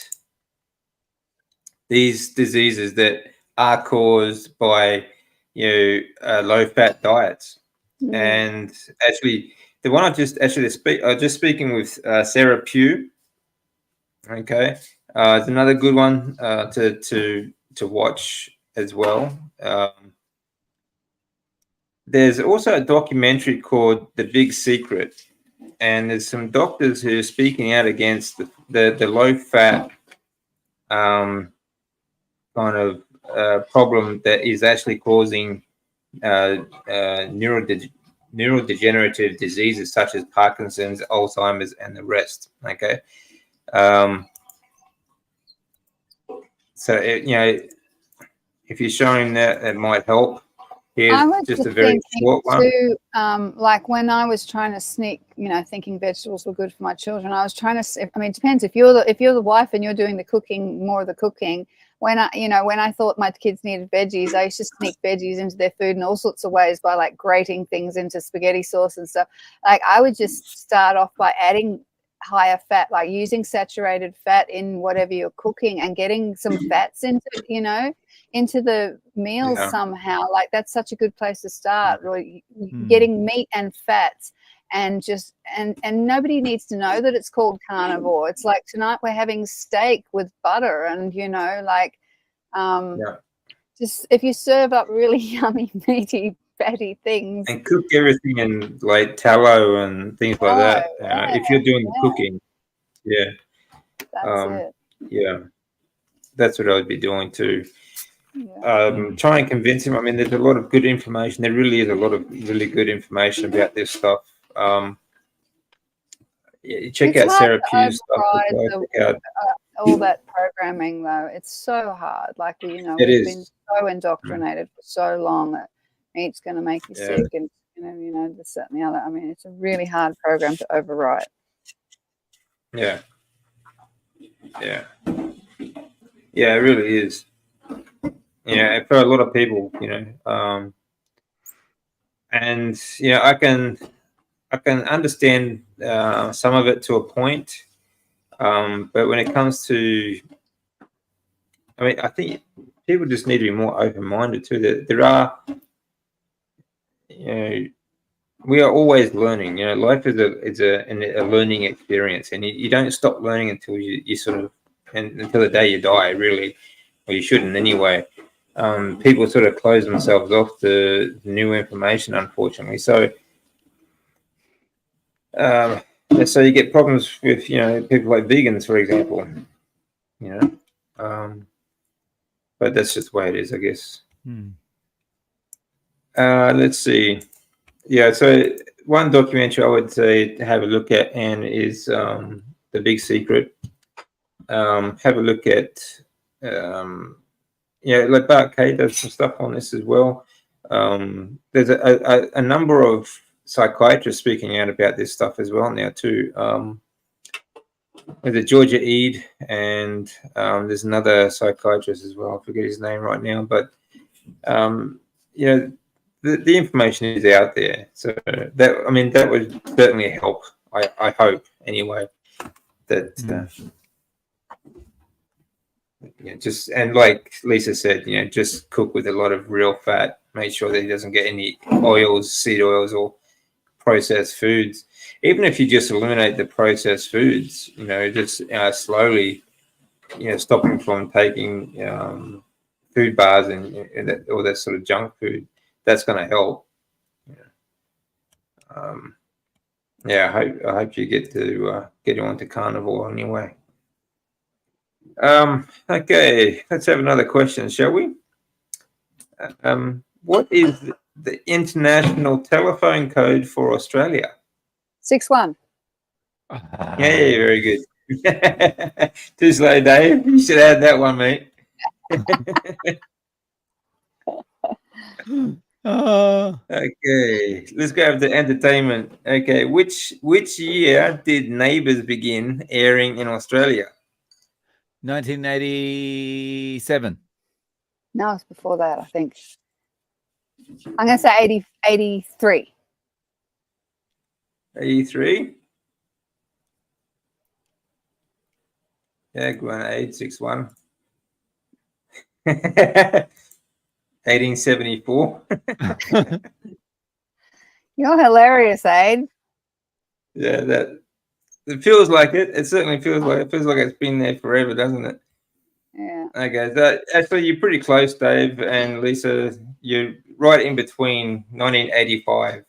[SPEAKER 1] these diseases that are caused by low-fat diets. And actually, the one I was just speaking with Sarah Pugh. Okay, it's another good one to watch as well. There's also a documentary called The Big Secret, and there's some doctors who are speaking out against the low-fat kind of problem that is actually causing neurodegenerative diseases such as Parkinson's, Alzheimer's, and the rest. Okay, so if you're showing that, it might help. Here's just a very short one.
[SPEAKER 3] Like when I was trying to sneak, thinking vegetables were good for my children, I was trying to. I mean, it depends. If you're the wife and you're doing the cooking, more of the cooking. When I thought my kids needed veggies, I used to sneak veggies into their food in all sorts of ways by like grating things into spaghetti sauce and stuff. Like I would just start off by adding higher fat, like using saturated fat in whatever you're cooking and getting some fats into the meals somehow. Like that's such a good place to start. Really, getting meat and fats. And nobody needs to know that it's called carnivore. It's like tonight we're having steak with butter, and just if you serve up really yummy, meaty, fatty things
[SPEAKER 1] and cook everything in like tallow and things like that. If you're doing the cooking,
[SPEAKER 3] that's it.
[SPEAKER 1] That's what I would be doing too. Try and convince him. I mean, there's a lot of good information. There really is a lot of really good information about this stuff. Check out Sarah Pugh's stuff.
[SPEAKER 3] all that programming though, it's so hard. Like we've been so indoctrinated for so long that meat's going to make you sick, and this, that, and the other. I mean, it's a really hard program to overwrite.
[SPEAKER 1] Yeah, it really is. Yeah, for a lot of people, and I can understand some of it to a point, but when it comes to, I think people just need to be more open-minded too. That there are, we are always learning. Life is a learning experience, and you don't stop learning until you sort of, until the day you die, really, or you shouldn't anyway. People sort of close themselves off to new information, unfortunately. So, so you get problems with people like vegans, for example. But that's just the way it is, I guess. Let's see. Yeah, so one documentary I would say to have a look at, and is The Big Secret. Have a look at, like Bart Kay does some stuff on this as well. There's a number of psychiatrists speaking out about this stuff as well now too. There's Georgia Eade, and there's another psychiatrist as well. I forget his name right now, but the information is out there. So that would certainly help. I hope anyway. That just, and like Lisa said, just cook with a lot of real fat. Make sure that he doesn't get any oils, seed oils, or processed foods. Even if you just eliminate the processed foods, just slowly, stopping from taking food bars and all that sort of junk food, that's going to help. I hope you get you onto carnivore anyway. Okay, let's have another question, shall we? What is the international telephone code for Australia?
[SPEAKER 3] 61.
[SPEAKER 1] Yeah, very good. Too slow, Dave. You should add that one, mate. Okay, let's go over to entertainment. Okay, which year did Neighbours begin airing in Australia?
[SPEAKER 2] 1987.
[SPEAKER 3] No, it's before that, I think. I'm going to say 83.
[SPEAKER 1] 83? Yeah, go on, 861. 1874.
[SPEAKER 3] You're hilarious, Aid.
[SPEAKER 1] Yeah, it feels like it. It certainly feels like it. Feels like it's been there forever, doesn't it?
[SPEAKER 3] Yeah.
[SPEAKER 1] Okay, so actually you're pretty close, Dave and Lisa. You're right in between 1985.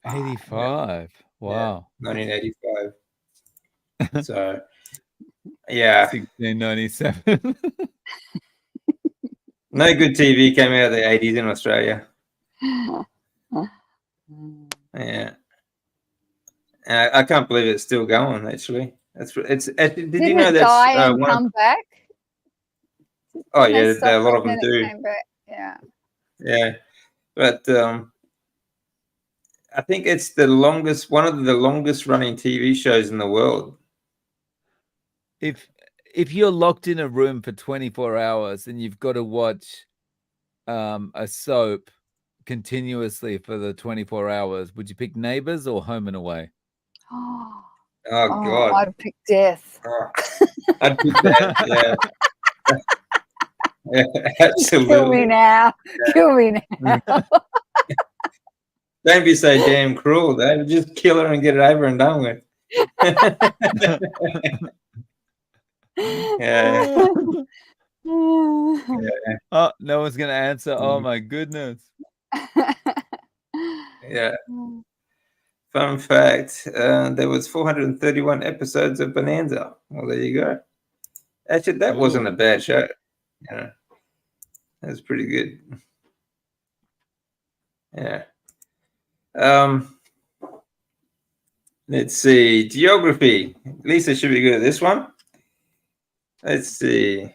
[SPEAKER 2] 85. Wow.
[SPEAKER 1] Yeah, 1985. So, yeah.
[SPEAKER 2] 1697.
[SPEAKER 1] No good TV came out of the 80s in Australia. Yeah. I can't believe it's still going, actually. Did you know that's
[SPEAKER 3] die and come back?
[SPEAKER 1] Oh, yeah, a lot of them do.
[SPEAKER 3] Yeah.
[SPEAKER 1] Yeah. But I think it's one of the longest running TV shows in the world.
[SPEAKER 2] If you're locked in a room for 24 hours and you've got to watch a soap continuously for the 24 hours, would you pick Neighbours or Home and Away?
[SPEAKER 1] Oh God.
[SPEAKER 3] I'd pick Death.
[SPEAKER 1] Oh, I'd pick that, yeah. Yeah, absolutely.
[SPEAKER 3] Kill me now. Yeah. Kill me now.
[SPEAKER 1] Don't be so damn cruel, though. Just kill her and get it over and done with. Yeah.
[SPEAKER 2] Oh, no one's going to answer. Oh, my goodness.
[SPEAKER 1] Yeah. Fun fact, there was 431 episodes of Bonanza. Well, there you go. Actually, that wasn't a bad show. Yeah. That was pretty good. Yeah. Let's see. Geography. Lisa should be good at this one. Let's see.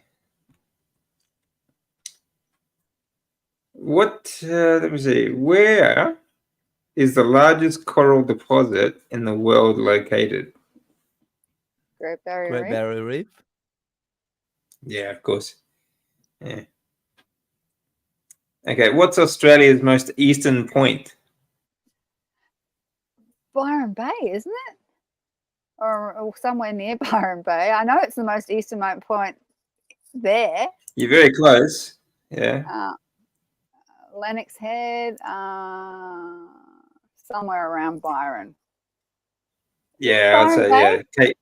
[SPEAKER 1] Let me see. Where is the largest coral deposit in the world located?
[SPEAKER 3] Great Barrier
[SPEAKER 2] Great
[SPEAKER 3] Reef.
[SPEAKER 2] Barrier Reef.
[SPEAKER 1] Yeah, of course. Yeah. Okay, what's Australia's most eastern point?
[SPEAKER 3] Byron Bay, isn't it? Or somewhere near Byron Bay. I know it's the most easternmost point there.
[SPEAKER 1] You're very close. Yeah.
[SPEAKER 3] Lennox Head, somewhere around Byron.
[SPEAKER 1] Yeah, I'd
[SPEAKER 3] Byron
[SPEAKER 1] say
[SPEAKER 3] Bay?
[SPEAKER 1] yeah. Cape.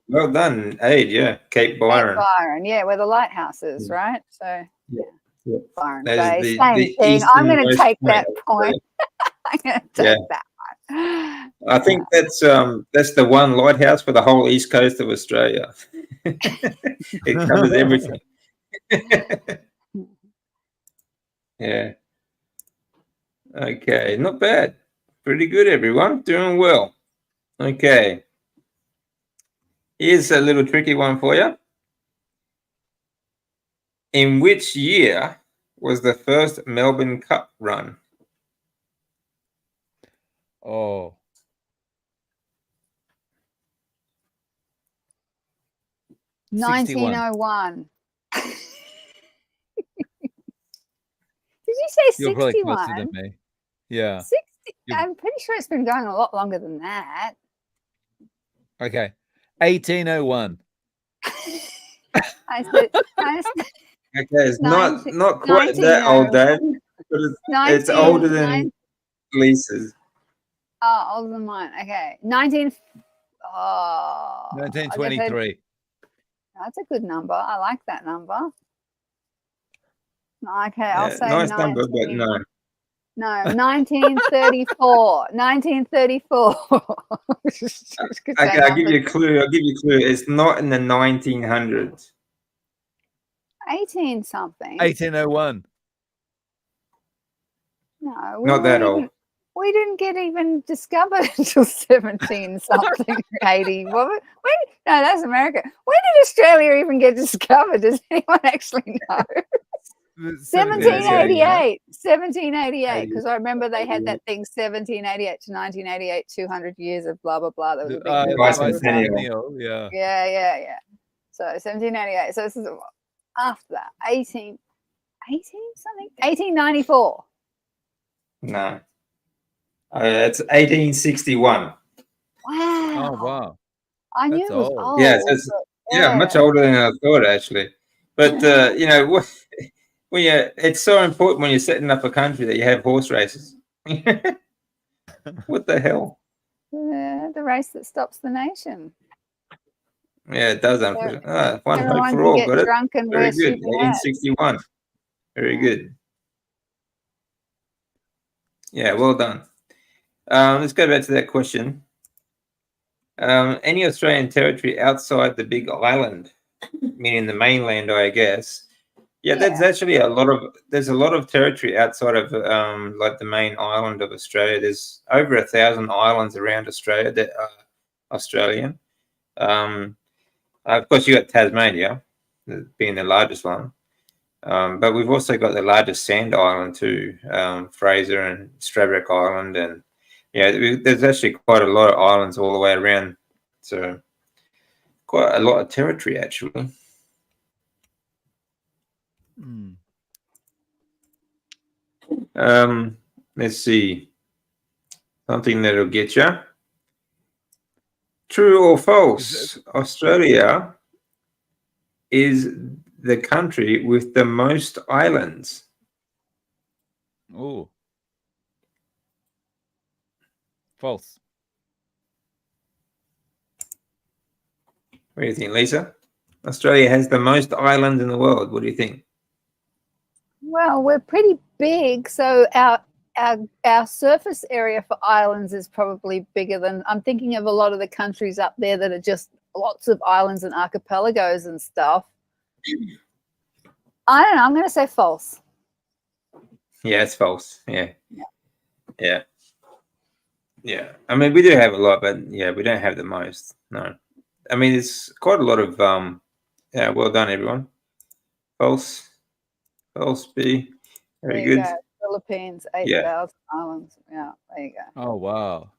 [SPEAKER 1] Well done, Aid. Yeah, Cape Byron.
[SPEAKER 3] Cape Byron, yeah, where the lighthouse is, right? So
[SPEAKER 1] Yeah.
[SPEAKER 3] Byron
[SPEAKER 1] That is
[SPEAKER 3] Bay,
[SPEAKER 1] the
[SPEAKER 3] same thing. I'm going to
[SPEAKER 1] easternmost
[SPEAKER 3] take
[SPEAKER 1] point
[SPEAKER 3] that
[SPEAKER 1] of
[SPEAKER 3] point. I'm going to take that one.
[SPEAKER 1] I think that's the one lighthouse for the whole east coast of Australia. It covers everything. Yeah. Okay, not bad. Pretty good, everyone. Doing well. Okay. Here's a little tricky one for you. In which year was the first Melbourne Cup run?
[SPEAKER 2] Oh,
[SPEAKER 3] 1901. Did you say
[SPEAKER 2] you're probably closer
[SPEAKER 3] 61?
[SPEAKER 2] than me. Yeah.
[SPEAKER 3] 60.
[SPEAKER 2] You're-
[SPEAKER 3] I'm pretty sure it's been going a lot longer than that.
[SPEAKER 2] Okay. 1801.
[SPEAKER 3] I said,
[SPEAKER 1] Okay, it's not quite that
[SPEAKER 3] 1901.
[SPEAKER 1] old, Dave. But it's older than Lisa's.
[SPEAKER 3] Oh, older than mine. Okay.
[SPEAKER 2] 1923.
[SPEAKER 3] That's a good number. I like that number. Okay, I'll say
[SPEAKER 1] nice
[SPEAKER 3] 19,
[SPEAKER 1] number, but no.
[SPEAKER 3] No, 1934. 1934.
[SPEAKER 1] Okay, I'll give you a clue. It's not in the 1900s.
[SPEAKER 3] 18 something.
[SPEAKER 2] 1801.
[SPEAKER 3] No,
[SPEAKER 1] Not that old.
[SPEAKER 3] We didn't get even discovered until 17 something, 80. No, that's America. When did Australia even get discovered? Does anyone actually know? 1788. 1788. Because I remember they had that thing 1788 to 1988, 200 years of blah, blah, blah. There was a big
[SPEAKER 1] bicentennial.
[SPEAKER 2] Yeah.
[SPEAKER 3] Yeah. So 1788. So this is after that. 18 something? 1894.
[SPEAKER 1] No. It's 1861.
[SPEAKER 3] Wow.
[SPEAKER 2] Oh, wow.
[SPEAKER 3] I knew
[SPEAKER 2] That's
[SPEAKER 3] it was
[SPEAKER 2] old.
[SPEAKER 3] old.
[SPEAKER 1] Yeah, so much older than I thought, actually. But, it's so important when you're setting up a country that you have horse races. What the hell?
[SPEAKER 3] The race that stops the nation.
[SPEAKER 1] Yeah, it does. Unfortunately. One hope
[SPEAKER 3] Everyone
[SPEAKER 1] for
[SPEAKER 3] can
[SPEAKER 1] all.
[SPEAKER 3] get
[SPEAKER 1] Got it.
[SPEAKER 3] drunk and
[SPEAKER 1] Very
[SPEAKER 3] wear
[SPEAKER 1] good.
[SPEAKER 3] stupid hats.
[SPEAKER 1] 1861. Very good. Yeah, well done. Let's go back to that question. Any Australian territory outside the Big Island, meaning the mainland, I guess. Yeah, there's actually there's a lot of territory outside of like the main island of Australia. There's over 1,000 islands around Australia that are Australian. Of course, you got Tasmania being the largest one. But we've also got the largest sand island too, Fraser and Stradbroke Island, and there's actually quite a lot of islands all the way around. So quite a lot of territory actually. Let's see. Something that'll get you. True or false? Australia is the country with the most islands.
[SPEAKER 2] Oh. False.
[SPEAKER 1] What do you think, Lisa? Australia has the most islands in the world. What do you think?
[SPEAKER 3] Well, we're pretty big, so our surface area for islands is probably bigger than. I'm thinking of a lot of the countries up there that are just lots of islands and archipelagos and stuff. I don't know. I'm going to say false.
[SPEAKER 1] Yeah, it's false. Yeah. I mean, we do have a lot, but we don't have the most. No. I mean, it's quite a lot of Yeah, well done, everyone. False. False B. Very
[SPEAKER 3] There you
[SPEAKER 1] good.
[SPEAKER 3] go. Philippines,
[SPEAKER 1] Yeah.
[SPEAKER 3] 8,000 islands. Yeah, there you go.
[SPEAKER 2] Oh wow.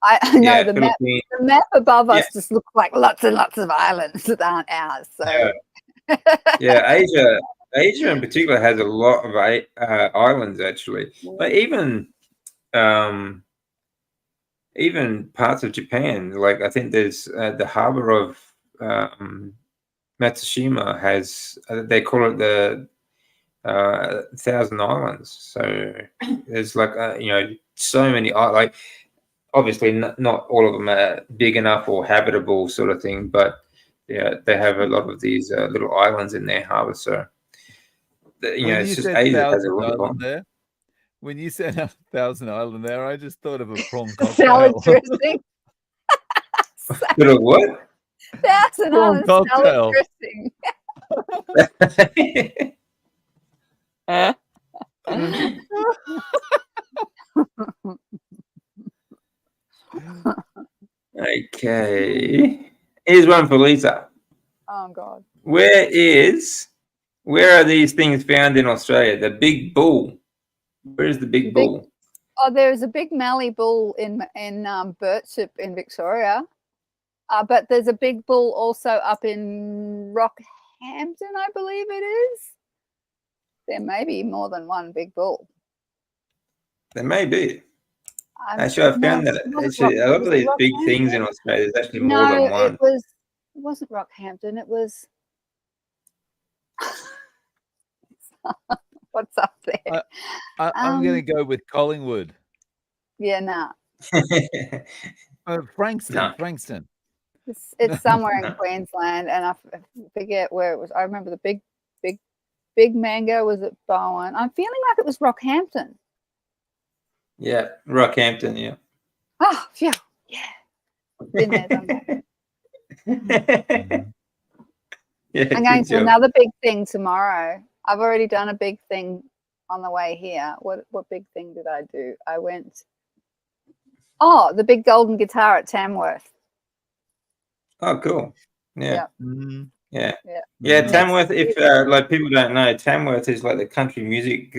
[SPEAKER 3] I know
[SPEAKER 1] Yeah,
[SPEAKER 3] the map.
[SPEAKER 1] Philippines.
[SPEAKER 3] The map above
[SPEAKER 1] Yeah.
[SPEAKER 3] us just looks like lots and lots of islands that aren't ours. So
[SPEAKER 1] Yeah, Asia in particular has a lot of islands actually. But even parts of Japan, like I think there's the harbor of Matsushima has they call it the Thousand Islands. So there's like so many like obviously not all of them are big enough or habitable sort of thing, but yeah, they have a lot of these little islands in their harbor. So
[SPEAKER 2] When
[SPEAKER 1] it's
[SPEAKER 2] you
[SPEAKER 1] just
[SPEAKER 2] said
[SPEAKER 1] Asia has a
[SPEAKER 2] Thousand
[SPEAKER 1] lot of
[SPEAKER 2] Island
[SPEAKER 1] them.
[SPEAKER 2] there, when you said Thousand Island there, I just thought of a prawn
[SPEAKER 3] salad
[SPEAKER 2] cocktail.
[SPEAKER 3] dressing.
[SPEAKER 1] Little what?
[SPEAKER 3] Thousand
[SPEAKER 2] Prawn
[SPEAKER 3] Island salad
[SPEAKER 2] cocktail.
[SPEAKER 3] dressing.
[SPEAKER 1] Okay. Here's one for Lisa.
[SPEAKER 3] Oh God.
[SPEAKER 1] Where are these things found in Australia? The big bull. Where is the big bull?
[SPEAKER 3] Oh, there's a big mallee bull in Birchip in Victoria, but there's a big bull also up in Rockhampton, I believe it is. There may be more than one big bull.
[SPEAKER 1] There may be.
[SPEAKER 3] I'm
[SPEAKER 1] Actually, I found
[SPEAKER 3] not-
[SPEAKER 1] that
[SPEAKER 3] was it
[SPEAKER 1] actually a lot of these big
[SPEAKER 3] Rockhampton?
[SPEAKER 1] things in Australia, there's actually more
[SPEAKER 3] No,
[SPEAKER 1] than one.
[SPEAKER 3] it wasn't Rockhampton. It was what's up there?
[SPEAKER 2] I'm going to go with Collingwood.
[SPEAKER 3] Yeah, nah.
[SPEAKER 2] Frankston.
[SPEAKER 1] No.
[SPEAKER 2] Frankston.
[SPEAKER 3] It's somewhere in Queensland, and I forget where it was. I remember the big mango was at Bowen. I'm feeling like it was Rockhampton.
[SPEAKER 1] Yeah, Rockhampton, yeah.
[SPEAKER 3] Oh, phew, yeah. Been there, done that.
[SPEAKER 1] Yeah,
[SPEAKER 3] I'm going
[SPEAKER 1] good
[SPEAKER 3] to
[SPEAKER 1] job.
[SPEAKER 3] another big thing tomorrow. I've already done a big thing on the way here. What big thing did I do? I went. Oh, the big golden guitar at Tamworth.
[SPEAKER 1] Oh, cool. Yeah.
[SPEAKER 3] Yeah.
[SPEAKER 1] Yeah, Tamworth, if like people don't know, Tamworth is like the country music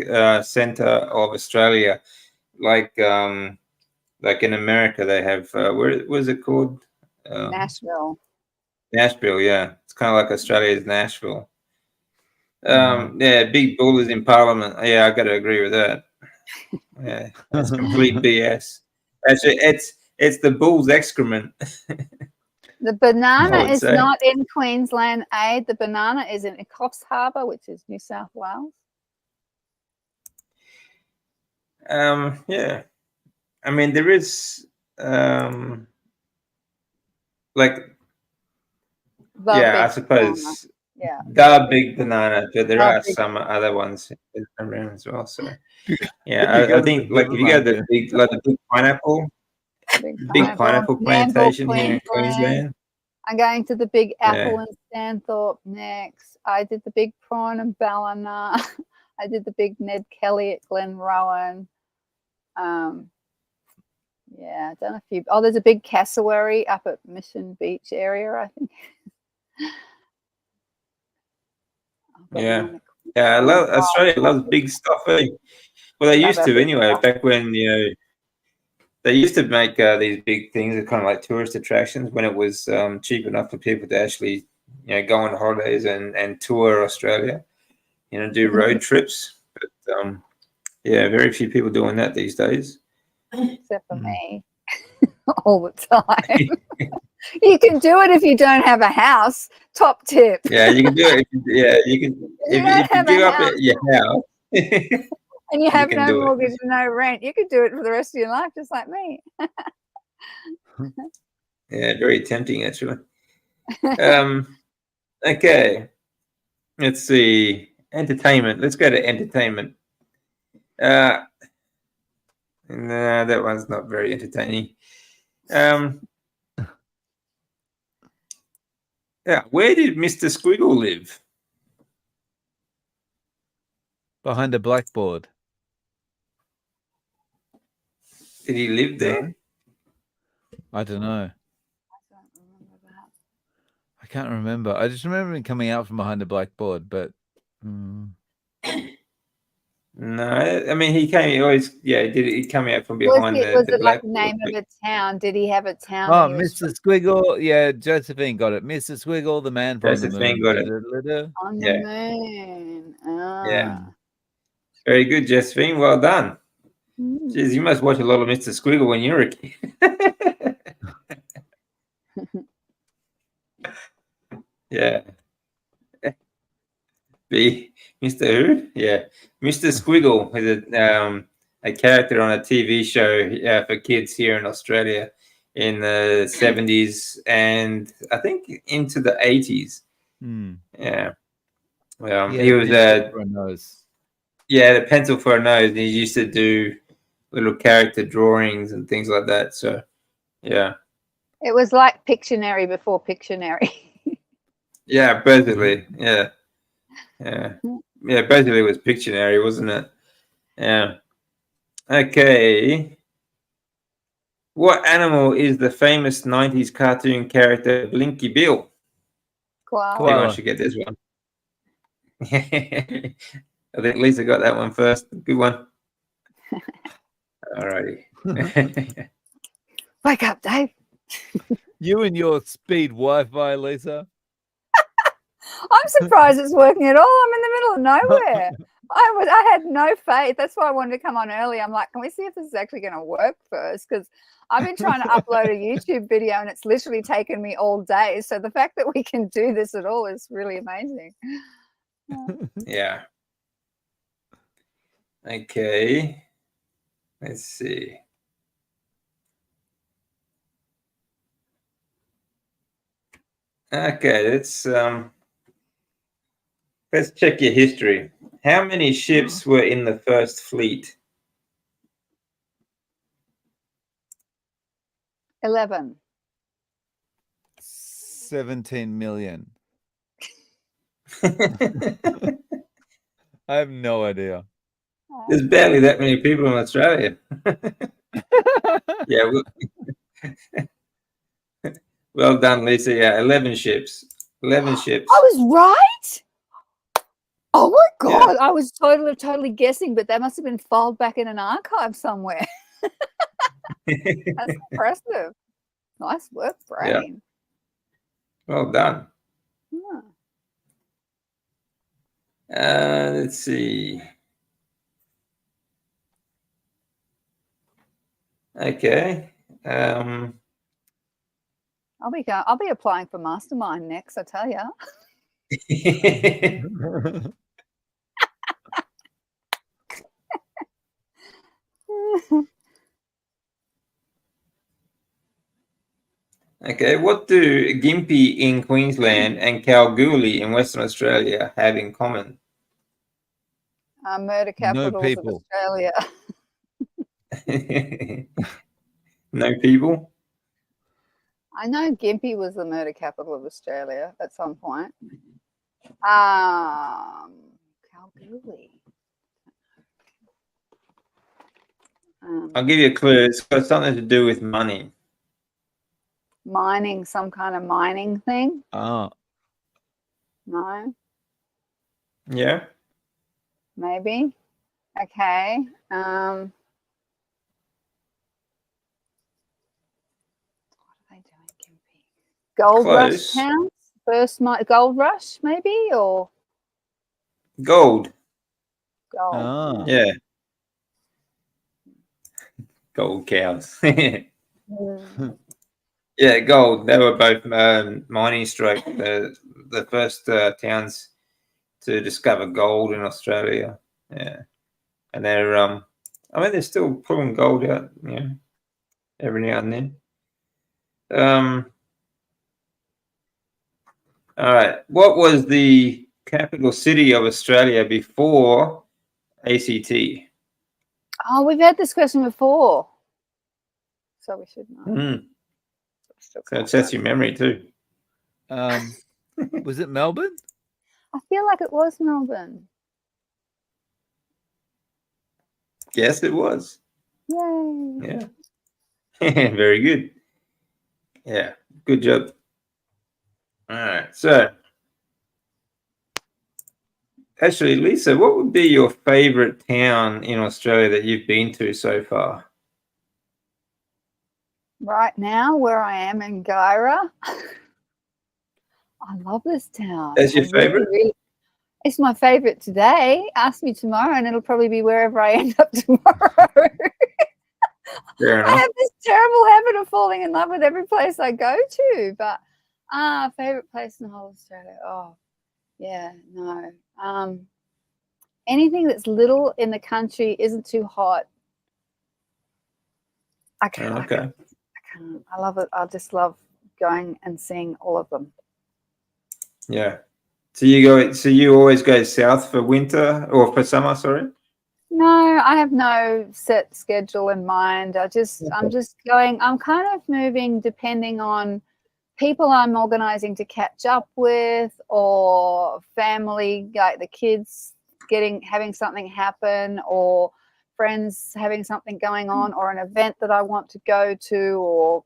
[SPEAKER 1] center of Australia. Like in America they have what is it called?
[SPEAKER 3] Nashville.
[SPEAKER 1] Nashville, yeah. It's kind of like Australia's Nashville. Yeah, big bull is in Parliament. Yeah, I got to agree with that. Yeah, that's complete BS. Actually, it's the bull's excrement.
[SPEAKER 3] The banana is
[SPEAKER 1] say.
[SPEAKER 3] not in Queensland aid. The banana is in Coffs Harbour, which is New South Wales.
[SPEAKER 1] Yeah. I mean, there is like I suppose the big banana, but there are some other ones around as well. So yeah, I think like if you go to the big pineapple, plantation here in Queensland.
[SPEAKER 3] I'm going to the big apple in Stanthorpe next. I did the big prawn in Ballina. I did the big Ned Kelly at Glenrowan. Yeah, I've done a few. Oh, there's a big cassowary up at Mission Beach area, I think.
[SPEAKER 1] Yeah, Australia loves big stuff. Eh? Well, they used to anyway. Back when they used to make these big things, kind of like tourist attractions, when it was cheap enough for people to actually go on holidays and tour Australia, do road trips. But very few people doing that these days.
[SPEAKER 3] Except for me, all the time. You can do it if you don't have a house. Top tip.
[SPEAKER 1] Yeah, you can do it. Yeah, you can. If you give up your house
[SPEAKER 3] and you have no mortgage and no rent, you could do it for the rest of your life, just like me.
[SPEAKER 1] Yeah, very tempting, actually. Okay, let's see. Entertainment. Let's go to entertainment. No, that one's not very entertaining. Yeah, where did Mr. Squiggle live?
[SPEAKER 2] Behind a blackboard.
[SPEAKER 1] Did he live there?
[SPEAKER 2] I don't know. can't remember. I just remember him coming out from behind the blackboard, but
[SPEAKER 1] No, I mean he came. He always, yeah, he did. He come out from
[SPEAKER 3] Was
[SPEAKER 1] behind
[SPEAKER 3] it
[SPEAKER 1] the
[SPEAKER 3] like the
[SPEAKER 1] blackboard.
[SPEAKER 3] name of a town? Did he have a town?
[SPEAKER 2] oh,
[SPEAKER 3] that he was
[SPEAKER 2] Mr. Squiggle. Yeah, Josephine got it. Mr. Squiggle, the man from the
[SPEAKER 1] Josephine
[SPEAKER 2] moon.
[SPEAKER 1] got it.
[SPEAKER 3] on the
[SPEAKER 1] Yeah.
[SPEAKER 3] moon? Ah.
[SPEAKER 1] Yeah. Very good, Josephine. Well done.
[SPEAKER 3] Hmm.
[SPEAKER 1] Jeez, you must watch a lot of Mr. Squiggle when you were a kid. Yeah. Be Mr. Who? Yeah. Mr. Squiggle is a character on a TV show for kids here in Australia in the 70s and I think into the 80s.
[SPEAKER 2] Hmm.
[SPEAKER 1] Yeah.
[SPEAKER 2] Yeah,
[SPEAKER 1] He was
[SPEAKER 2] for a nose.
[SPEAKER 1] yeah, the pencil for a nose. He used to do little character drawings and things like that. So yeah.
[SPEAKER 3] It was like Pictionary before Pictionary.
[SPEAKER 1] Yeah, basically. Yeah. Yeah. Yeah, basically it was Pictionary, wasn't it? Yeah. Okay. What animal is the famous 90s cartoon character Blinky Bill?
[SPEAKER 3] Koala.
[SPEAKER 2] Koala.
[SPEAKER 1] Everyone should get this one. I think Lisa got that one first. Good one. Alrighty.
[SPEAKER 3] Wake up, Dave.
[SPEAKER 2] You and your speed Wi-Fi, Lisa.
[SPEAKER 3] I'm surprised it's working at all. I'm in the middle of nowhere. I had no faith. That's why I wanted to come on early. I'm like, can we see if this is actually going to work first? Because I've been trying to upload a YouTube video and it's literally taken me all day. So the fact that we can do this at all is really amazing.
[SPEAKER 1] Yeah. Okay. Let's see. Okay, let's check your history. How many ships were in the first fleet?
[SPEAKER 3] 11.
[SPEAKER 2] 17 million.
[SPEAKER 1] There's
[SPEAKER 2] I have no idea.
[SPEAKER 1] barely that many people in Australia. Yeah. Well done, Lisa. Yeah, 11 ships. 11 ships.
[SPEAKER 3] I was right. Oh my God. I was totally guessing, but that must have been filed back in an archive somewhere. That's impressive. Nice work, brain.
[SPEAKER 1] Well done.
[SPEAKER 3] Yeah.
[SPEAKER 1] Let's see. Okay.
[SPEAKER 3] I'll be applying for Mastermind next, I tell you.
[SPEAKER 1] Okay, what do Gympie in Queensland and Kalgoorlie in Western Australia have in common?
[SPEAKER 3] Murder capitals of
[SPEAKER 2] people.
[SPEAKER 3] Australia.
[SPEAKER 1] No people?
[SPEAKER 3] I know Gympie was the murder capital of Australia at some point. Kalgoorlie.
[SPEAKER 1] I'll give you a clue. It's got something to do with money.
[SPEAKER 3] Mining, some kind of mining thing?
[SPEAKER 2] Oh,
[SPEAKER 3] No?
[SPEAKER 1] Yeah?
[SPEAKER 3] Maybe? Okay. What are they doing, Gympie? Gold
[SPEAKER 1] Close.
[SPEAKER 3] Rush towns? First Gold Rush, maybe? Or
[SPEAKER 1] Gold.
[SPEAKER 3] gold?
[SPEAKER 2] ah.
[SPEAKER 1] Yeah. Gold cows.
[SPEAKER 3] Mm.
[SPEAKER 1] Yeah, gold. They were both mining stroke, the first towns to discover gold in Australia. Yeah. And they're I mean they're still pulling gold out, you know, every now and then. All right. What was the capital city of Australia before ACT?
[SPEAKER 3] Oh, we've had this question before. So we should know.
[SPEAKER 1] Mm.
[SPEAKER 3] Still
[SPEAKER 1] So
[SPEAKER 3] can't
[SPEAKER 1] it tests your
[SPEAKER 3] remember.
[SPEAKER 1] memory too.
[SPEAKER 2] Was it Melbourne?
[SPEAKER 3] I feel like it was Melbourne.
[SPEAKER 1] Yes, it was.
[SPEAKER 3] Yay.
[SPEAKER 1] Yeah. Very good. Yeah. Good job. All right. So, actually, Lisa, what would be your favorite town in Australia that you've been to so far?
[SPEAKER 3] Right now, where I am in Gyra, I love this town.
[SPEAKER 1] That's your favorite?
[SPEAKER 3] It's my favorite today. Ask me tomorrow, and it'll probably be wherever I end up tomorrow.
[SPEAKER 1] Fair enough.
[SPEAKER 3] I have this terrible habit of falling in love with every place I go to. But favorite place in the whole of Australia. Oh, yeah, no. Anything that's little in the country isn't too hot. I can't.
[SPEAKER 1] Okay.
[SPEAKER 3] I can't. I love it. I just love going and seeing all of them.
[SPEAKER 1] Yeah. So you always go south for winter or for summer, sorry?
[SPEAKER 3] No, I have no set schedule in mind. I'm just going, I'm kind of moving depending on people I'm organizing to catch up with, or family, like the kids having something happen, or friends having something going on, or an event that I want to go to, or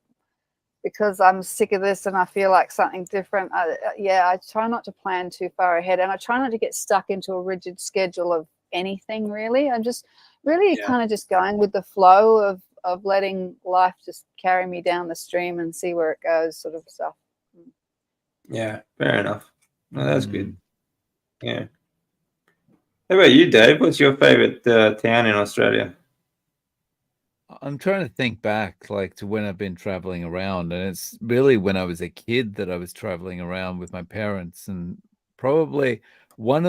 [SPEAKER 3] because I'm sick of this and I feel like something different. I try not to plan too far ahead, and I try not to get stuck into a rigid schedule of anything, really. I'm just really kind of just going with the flow of letting life just carry me down the stream and see where it goes, sort of stuff.
[SPEAKER 1] Yeah, fair enough. Well, that's good. Yeah. How about you, Dave? What's your favorite town in Australia?
[SPEAKER 2] I'm trying to think back, like, to when I've been traveling around, and it's really when I was a kid that I was traveling around with my parents, and probably one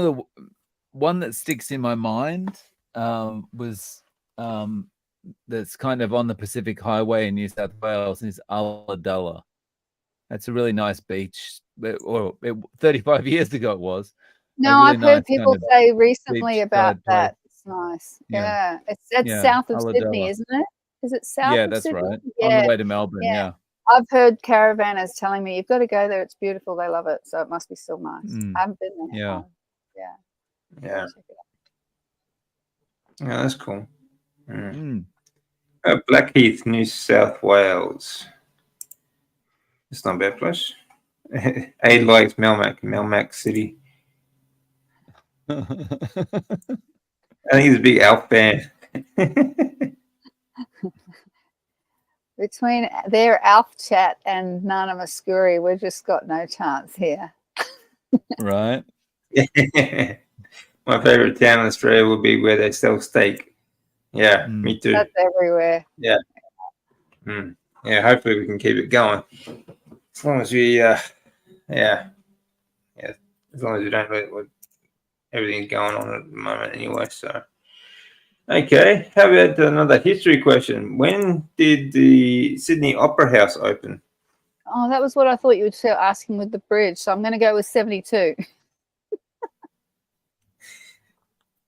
[SPEAKER 2] that sticks in my mind was that's kind of on the Pacific Highway in New South Wales, is Ulladulla. That's a really nice beach. 35 years ago it was.
[SPEAKER 3] No,
[SPEAKER 2] really
[SPEAKER 3] I've heard
[SPEAKER 2] nice
[SPEAKER 3] people
[SPEAKER 2] kind of
[SPEAKER 3] say recently about
[SPEAKER 2] beachside
[SPEAKER 3] that.
[SPEAKER 2] place.
[SPEAKER 3] It's nice.
[SPEAKER 2] Yeah.
[SPEAKER 3] It's
[SPEAKER 2] Yeah,
[SPEAKER 3] south of Sydney,
[SPEAKER 2] Ulladulla.
[SPEAKER 3] isn't it? Is it south
[SPEAKER 2] Yeah,
[SPEAKER 3] of
[SPEAKER 2] that's
[SPEAKER 3] Sydney?
[SPEAKER 2] right.
[SPEAKER 3] Yeah.
[SPEAKER 2] On the way to Melbourne, yeah.
[SPEAKER 3] I've heard caravanners telling me you've got to go there. It's beautiful. They love it. So it must be still nice. I haven't been there.
[SPEAKER 2] Yeah.
[SPEAKER 1] Yeah. Yeah, that's cool. Blackheath, New South Wales. It's not a bad place. Aid likes Melmac City. I think he's a big Alf fan.
[SPEAKER 3] Between their Alf chat and Nana Muscuri, we've just got no chance here.
[SPEAKER 2] Right.
[SPEAKER 1] My favorite town in Australia will be where they sell steak. Yeah, me too.
[SPEAKER 3] That's everywhere.
[SPEAKER 1] Yeah. Yeah, hopefully we can keep it going. As long as we, as long as we don't let everything's going on at the moment anyway. So, okay. How about another history question? When did the Sydney Opera House open?
[SPEAKER 3] Oh, that was what I thought you would start asking with the bridge. So I'm going to go with 72.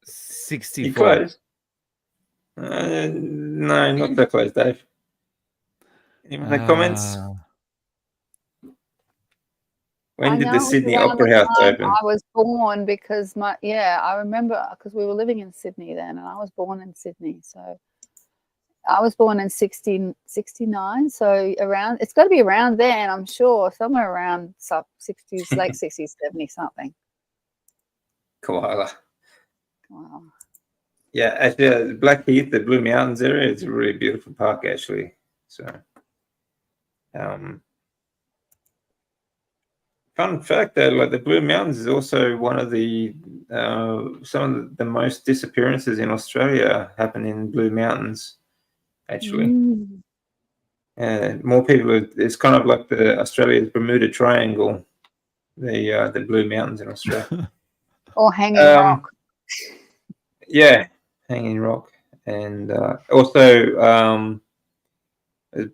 [SPEAKER 2] 64.
[SPEAKER 1] You close? No, not that close, Dave. Any other comments? When did the Sydney Opera House open?
[SPEAKER 3] I was born because I remember because we were living in Sydney then, and I was born in Sydney. So I was born in 69. So it's got to be around then, I'm sure, somewhere around 60s, late 60s, 70 something.
[SPEAKER 1] Koala.
[SPEAKER 3] Wow.
[SPEAKER 1] Yeah, actually, Blackheath, the Blue Mountains area, it's a really beautiful park, actually. So, fun fact though, like the Blue Mountains is also one of the some of the most disappearances in Australia happen in Blue Mountains. Actually, more people. It's kind of like the Australia's Bermuda Triangle, the Blue Mountains in Australia.
[SPEAKER 3] Or Hanging Rock.
[SPEAKER 1] Yeah, Hanging Rock, and also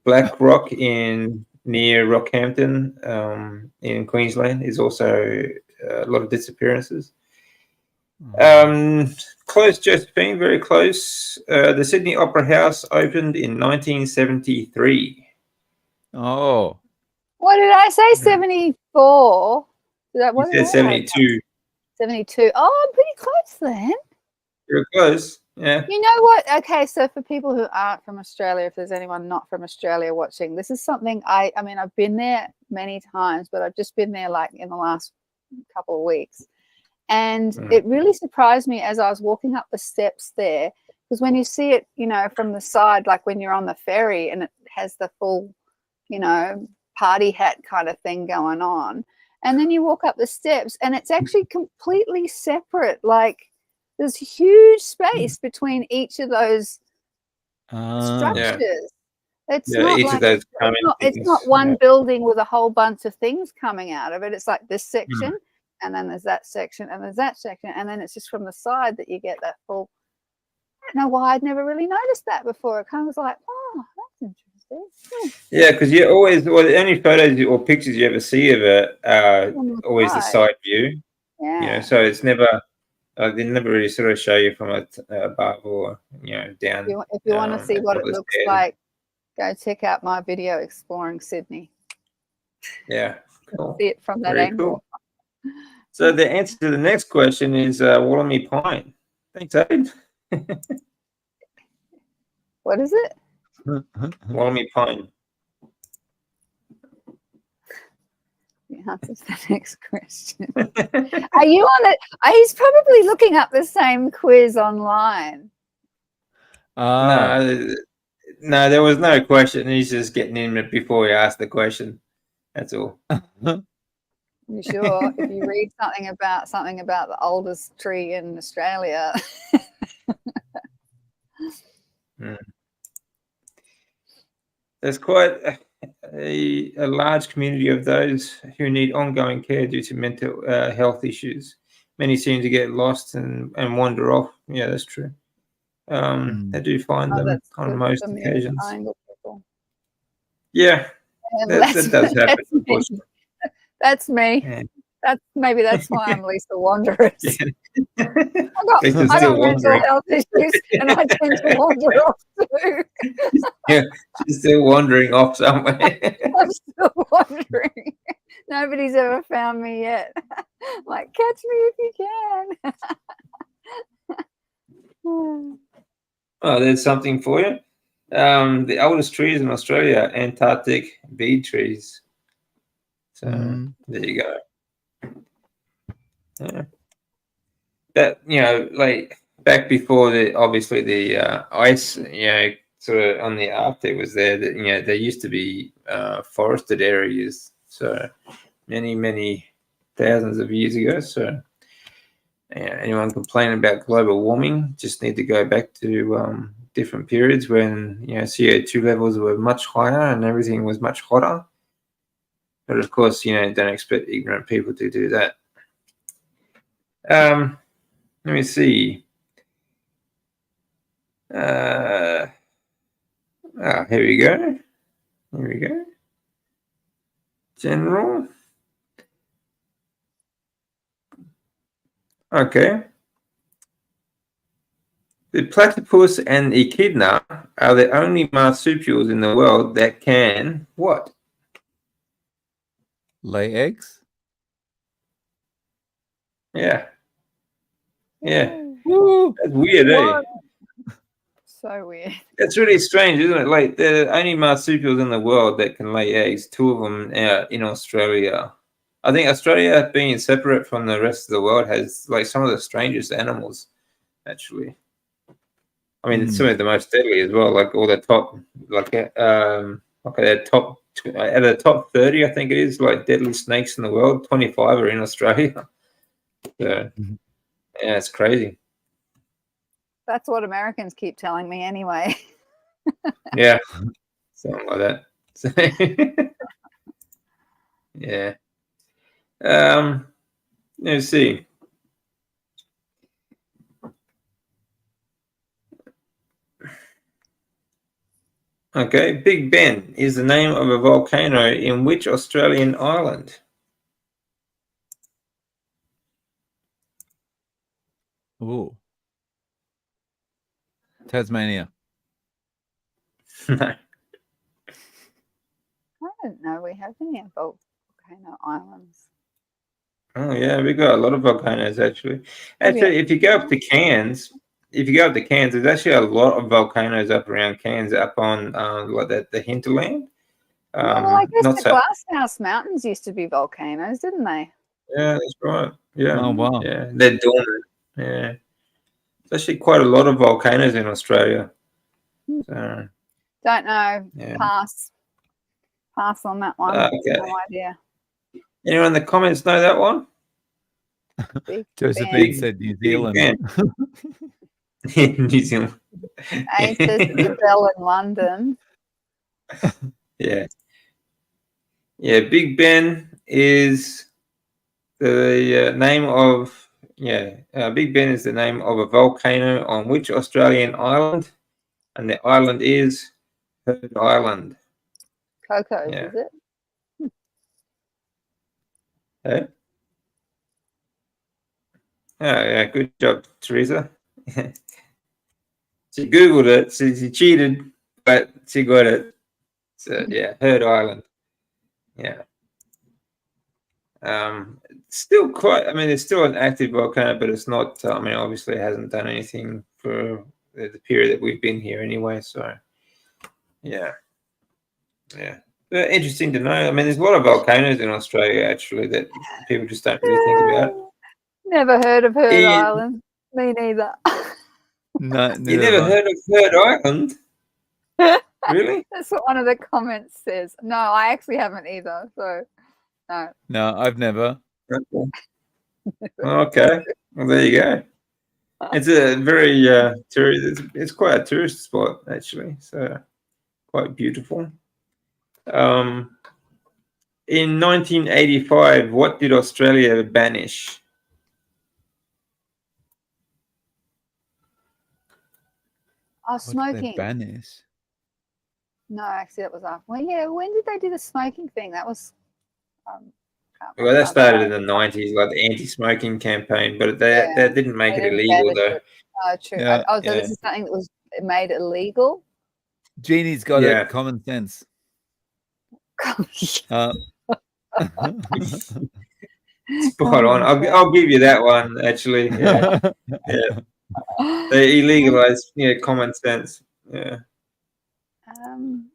[SPEAKER 1] Black Rock near Rockhampton in Queensland is also a lot of disappearances. Close, Josephine, very close. The Sydney Opera House opened in 1973.
[SPEAKER 2] Oh.
[SPEAKER 3] What did I say? 74?
[SPEAKER 1] You said 72.
[SPEAKER 3] 72. Oh, I'm pretty close then.
[SPEAKER 1] You're close. Yeah.
[SPEAKER 3] You know what? Okay, so for people who aren't from Australia, if there's anyone not from Australia watching, this is something I mean, I've been there many times, but I've just been there like in the last couple of weeks. And it really surprised me as I was walking up the steps there, because when you see it, you know, from the side, like when you're on the ferry and it has the full, you know, party hat kind of thing going on. And then you walk up the steps and it's actually completely separate. Like there's huge space between each of those structures. It's not
[SPEAKER 1] Each of
[SPEAKER 3] like
[SPEAKER 1] those
[SPEAKER 3] it's not one building with a whole bunch of things coming out of it. It's like this section, and then there's that section, and there's that section, and then it's just from the side that you get that full. I don't know why I'd never really noticed that before. It kind of was like, oh, that's interesting.
[SPEAKER 1] Yeah, because you always, well, the only photos or pictures you ever see of it are always the side view.
[SPEAKER 3] Yeah.
[SPEAKER 1] You know, so it's never, they never really sort of show you from above or, you know, down.
[SPEAKER 3] If you want to see what it looks like, go check out my video exploring Sydney.
[SPEAKER 1] Yeah, cool.
[SPEAKER 3] See it from that
[SPEAKER 1] Very
[SPEAKER 3] angle.
[SPEAKER 1] Cool. So the answer to the next question is Wollemi Pine. Thanks, Abe.
[SPEAKER 3] What is it?
[SPEAKER 1] Wollemi Pine.
[SPEAKER 3] The answer to the next question. Are you on it? He's probably looking up the same quiz online.
[SPEAKER 1] No, there was no question. He's just getting in before he asked the question. That's all.
[SPEAKER 3] You sure? If you read something about the oldest tree in Australia.
[SPEAKER 1] There's quite a large community of those who need ongoing care due to mental health issues. Many seem to get lost and wander off. Yeah, that's true. I do find them on most occasions. Yeah, that does happen.
[SPEAKER 3] That's me. Yeah. That's why I'm Lisa Wanderers. I got mental health issues, and I tend to wander off too.
[SPEAKER 1] Yeah, she's still wandering off somewhere.
[SPEAKER 3] I'm still wandering. Nobody's ever found me yet. Like, catch me if you can.
[SPEAKER 1] Oh, there's something for you. The oldest trees in Australia, Antarctic bead trees. So there you go. Yeah. That, you know, like back before the ice, you know, sort of on the Arctic was there. That, you know, there used to be forested areas. So many thousands of years ago. So yeah, anyone complaining about global warming just need to go back to different periods when, you know, CO2 levels were much higher and everything was much hotter. But of course, you know, don't expect ignorant people to do that. Let me see. Here we go. General. Okay. The platypus and echidna are the only marsupials in the world that can what?
[SPEAKER 2] Lay eggs?
[SPEAKER 1] Yeah. Woo. That's weird, eh?
[SPEAKER 3] So weird.
[SPEAKER 1] That's really strange, isn't it? Like, the only marsupials in the world that can lay eggs, 2 of them in Australia. I think Australia, being separate from the rest of the world, has like some of the strangest animals, actually. I mean, it's some of the most deadly as well. Like all the top, out of the top 30, I think it is, like deadly snakes in the world. 25 are in Australia. So, yeah, it's crazy.
[SPEAKER 3] That's what Americans keep telling me anyway.
[SPEAKER 1] Yeah, something like that. So, yeah. Let's see. Okay, Big Ben is the name of a volcano in which Australian island?
[SPEAKER 2] Ooh. Tasmania.
[SPEAKER 1] No.
[SPEAKER 3] I don't know. We have any volcano islands.
[SPEAKER 1] Oh yeah, we got a lot of volcanoes actually. Actually, if you go up to Cairns, if you go up to Cairns, there's actually a lot of volcanoes up around Cairns, up on like the hinterland.
[SPEAKER 3] Well, I guess
[SPEAKER 1] Not
[SPEAKER 3] the
[SPEAKER 1] so.
[SPEAKER 3] Glasshouse Mountains used to be volcanoes, didn't they?
[SPEAKER 1] Yeah, that's right. Yeah.
[SPEAKER 2] Oh wow.
[SPEAKER 1] Yeah, they're dormant. Yeah. There's actually quite a lot of volcanoes in Australia. So,
[SPEAKER 3] Don't know.
[SPEAKER 1] yeah.
[SPEAKER 3] Pass on that one.
[SPEAKER 1] Okay.
[SPEAKER 3] No idea.
[SPEAKER 1] Anyone in the comments know that one?
[SPEAKER 3] Big
[SPEAKER 2] Josephine
[SPEAKER 3] Ben.
[SPEAKER 2] said New
[SPEAKER 1] Big
[SPEAKER 2] Zealand.
[SPEAKER 1] Ben. In New Zealand.
[SPEAKER 3] A says the Bell in London.
[SPEAKER 1] Yeah. Yeah, Big Ben is the name of, Big Ben is the name of a volcano on which Australian island? And the island is Heard Island.
[SPEAKER 3] Coco's,
[SPEAKER 1] Yeah.
[SPEAKER 3] is it?
[SPEAKER 1] Okay. Oh, yeah, good job, Teresa. She Googled it, so she cheated, but she got it. So, yeah, Heard Island. Yeah. Still quite, it's still an active volcano, but it's not, obviously it hasn't done anything for the period that we've been here anyway. So, yeah. Yeah. But interesting to know. There's a lot of volcanoes in Australia, actually, that people just don't really think about.
[SPEAKER 3] Never heard of Heard
[SPEAKER 1] Ian.
[SPEAKER 3] Island. Me neither.
[SPEAKER 2] No,
[SPEAKER 1] You never heard of Heard Island? Really?
[SPEAKER 3] That's what one of the comments says. No, I actually haven't either. So, no.
[SPEAKER 2] No, I've never.
[SPEAKER 1] Okay. Well, there you go. It's a very it's quite a tourist spot, actually. So quite beautiful. In 1985, what did Australia banish?
[SPEAKER 3] Oh,
[SPEAKER 2] What did they
[SPEAKER 3] smoking.
[SPEAKER 2] banish?
[SPEAKER 3] No, actually, that was after. Well, yeah, when did they do the smoking thing? That was.
[SPEAKER 1] Well, that started in the 90s, like the anti-smoking campaign, but that didn't make it illegal, though.
[SPEAKER 3] True.
[SPEAKER 2] Yeah.
[SPEAKER 3] So this is something that was made illegal?
[SPEAKER 2] Jeannie's got
[SPEAKER 1] Yeah.
[SPEAKER 2] it. Common sense.
[SPEAKER 1] Spot on. I'll give you that one, actually. Yeah. Yeah. They illegalized, common sense. Yeah.
[SPEAKER 3] I don't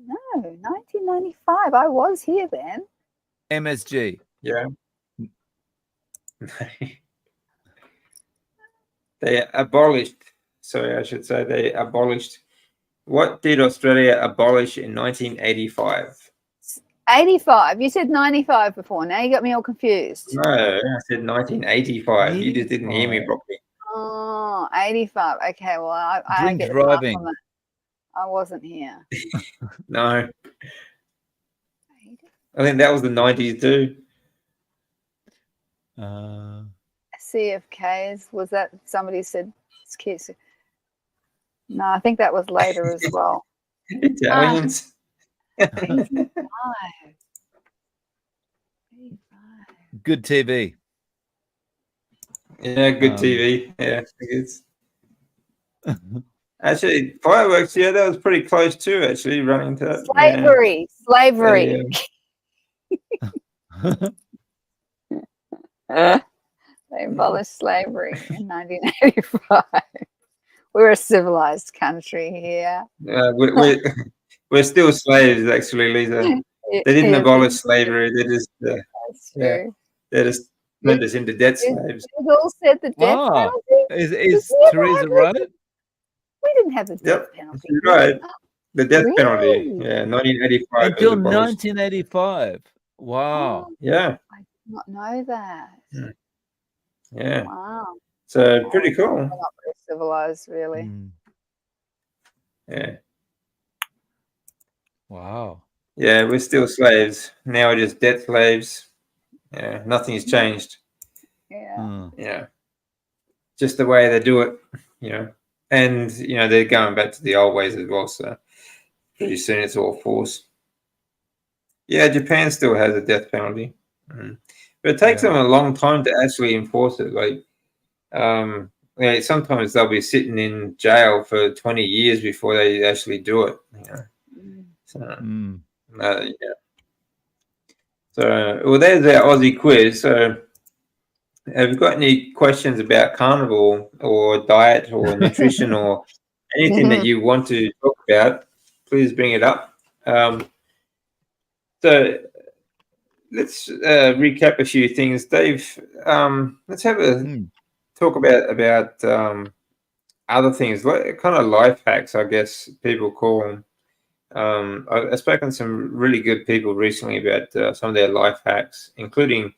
[SPEAKER 3] know. 1995. I was here then.
[SPEAKER 2] MSG.
[SPEAKER 1] Yeah. They abolished. Sorry, I should say they abolished. What did Australia abolish in 1985?
[SPEAKER 3] 85. You said 95 before. Now you got me all confused.
[SPEAKER 1] No, I said 1985. You just didn't hear me properly.
[SPEAKER 3] Oh, 85. Okay, well, I
[SPEAKER 2] Drink
[SPEAKER 3] get
[SPEAKER 2] driving.
[SPEAKER 3] on that. I wasn't here.
[SPEAKER 1] No. I think that was the 90s too.
[SPEAKER 3] CFKs. Was that somebody said? No, I think that was later as well.
[SPEAKER 1] Italians.
[SPEAKER 3] 85.
[SPEAKER 2] Good TV.
[SPEAKER 1] Yeah, good TV. Yeah, it's actually fireworks. Yeah, that was pretty close too. Actually, running to that.
[SPEAKER 3] Slavery. They abolished slavery in 1985. We're a civilized country here.
[SPEAKER 1] We're still slaves, actually, Lisa. They didn't abolish slavery. They just they just turned us into debt slaves.
[SPEAKER 3] Google said the death penalty.
[SPEAKER 2] Is Teresa right?
[SPEAKER 3] We didn't have the death penalty.
[SPEAKER 1] You're right. The death penalty.
[SPEAKER 3] Really?
[SPEAKER 1] Yeah, 1985.
[SPEAKER 2] Until 1985. Wow.
[SPEAKER 1] Yeah.
[SPEAKER 3] I did not know that.
[SPEAKER 1] Yeah.
[SPEAKER 3] Wow.
[SPEAKER 1] So pretty cool.
[SPEAKER 3] We're not very civilized, really.
[SPEAKER 1] Yeah.
[SPEAKER 2] Wow.
[SPEAKER 1] Yeah, we're still slaves. Now we're just debt slaves. Yeah, nothing's changed.
[SPEAKER 3] Yeah.
[SPEAKER 1] Yeah. Just the way they do it, And, they're going back to the old ways as well. So pretty soon it's all force. Yeah, Japan still has a death penalty. But it takes them a long time to actually enforce it. Like, sometimes they'll be sitting in jail for 20 years before they actually do it. So, So, well, there's our Aussie quiz. So, Have you got any questions about carnivore or diet or nutrition or anything that you want to talk about? Please bring it up. So let's recap a few things, Dave. Let's have a talk about other things, like kind of life hacks, I guess people call them. I've spoken to some really good people recently about some of their life hacks, including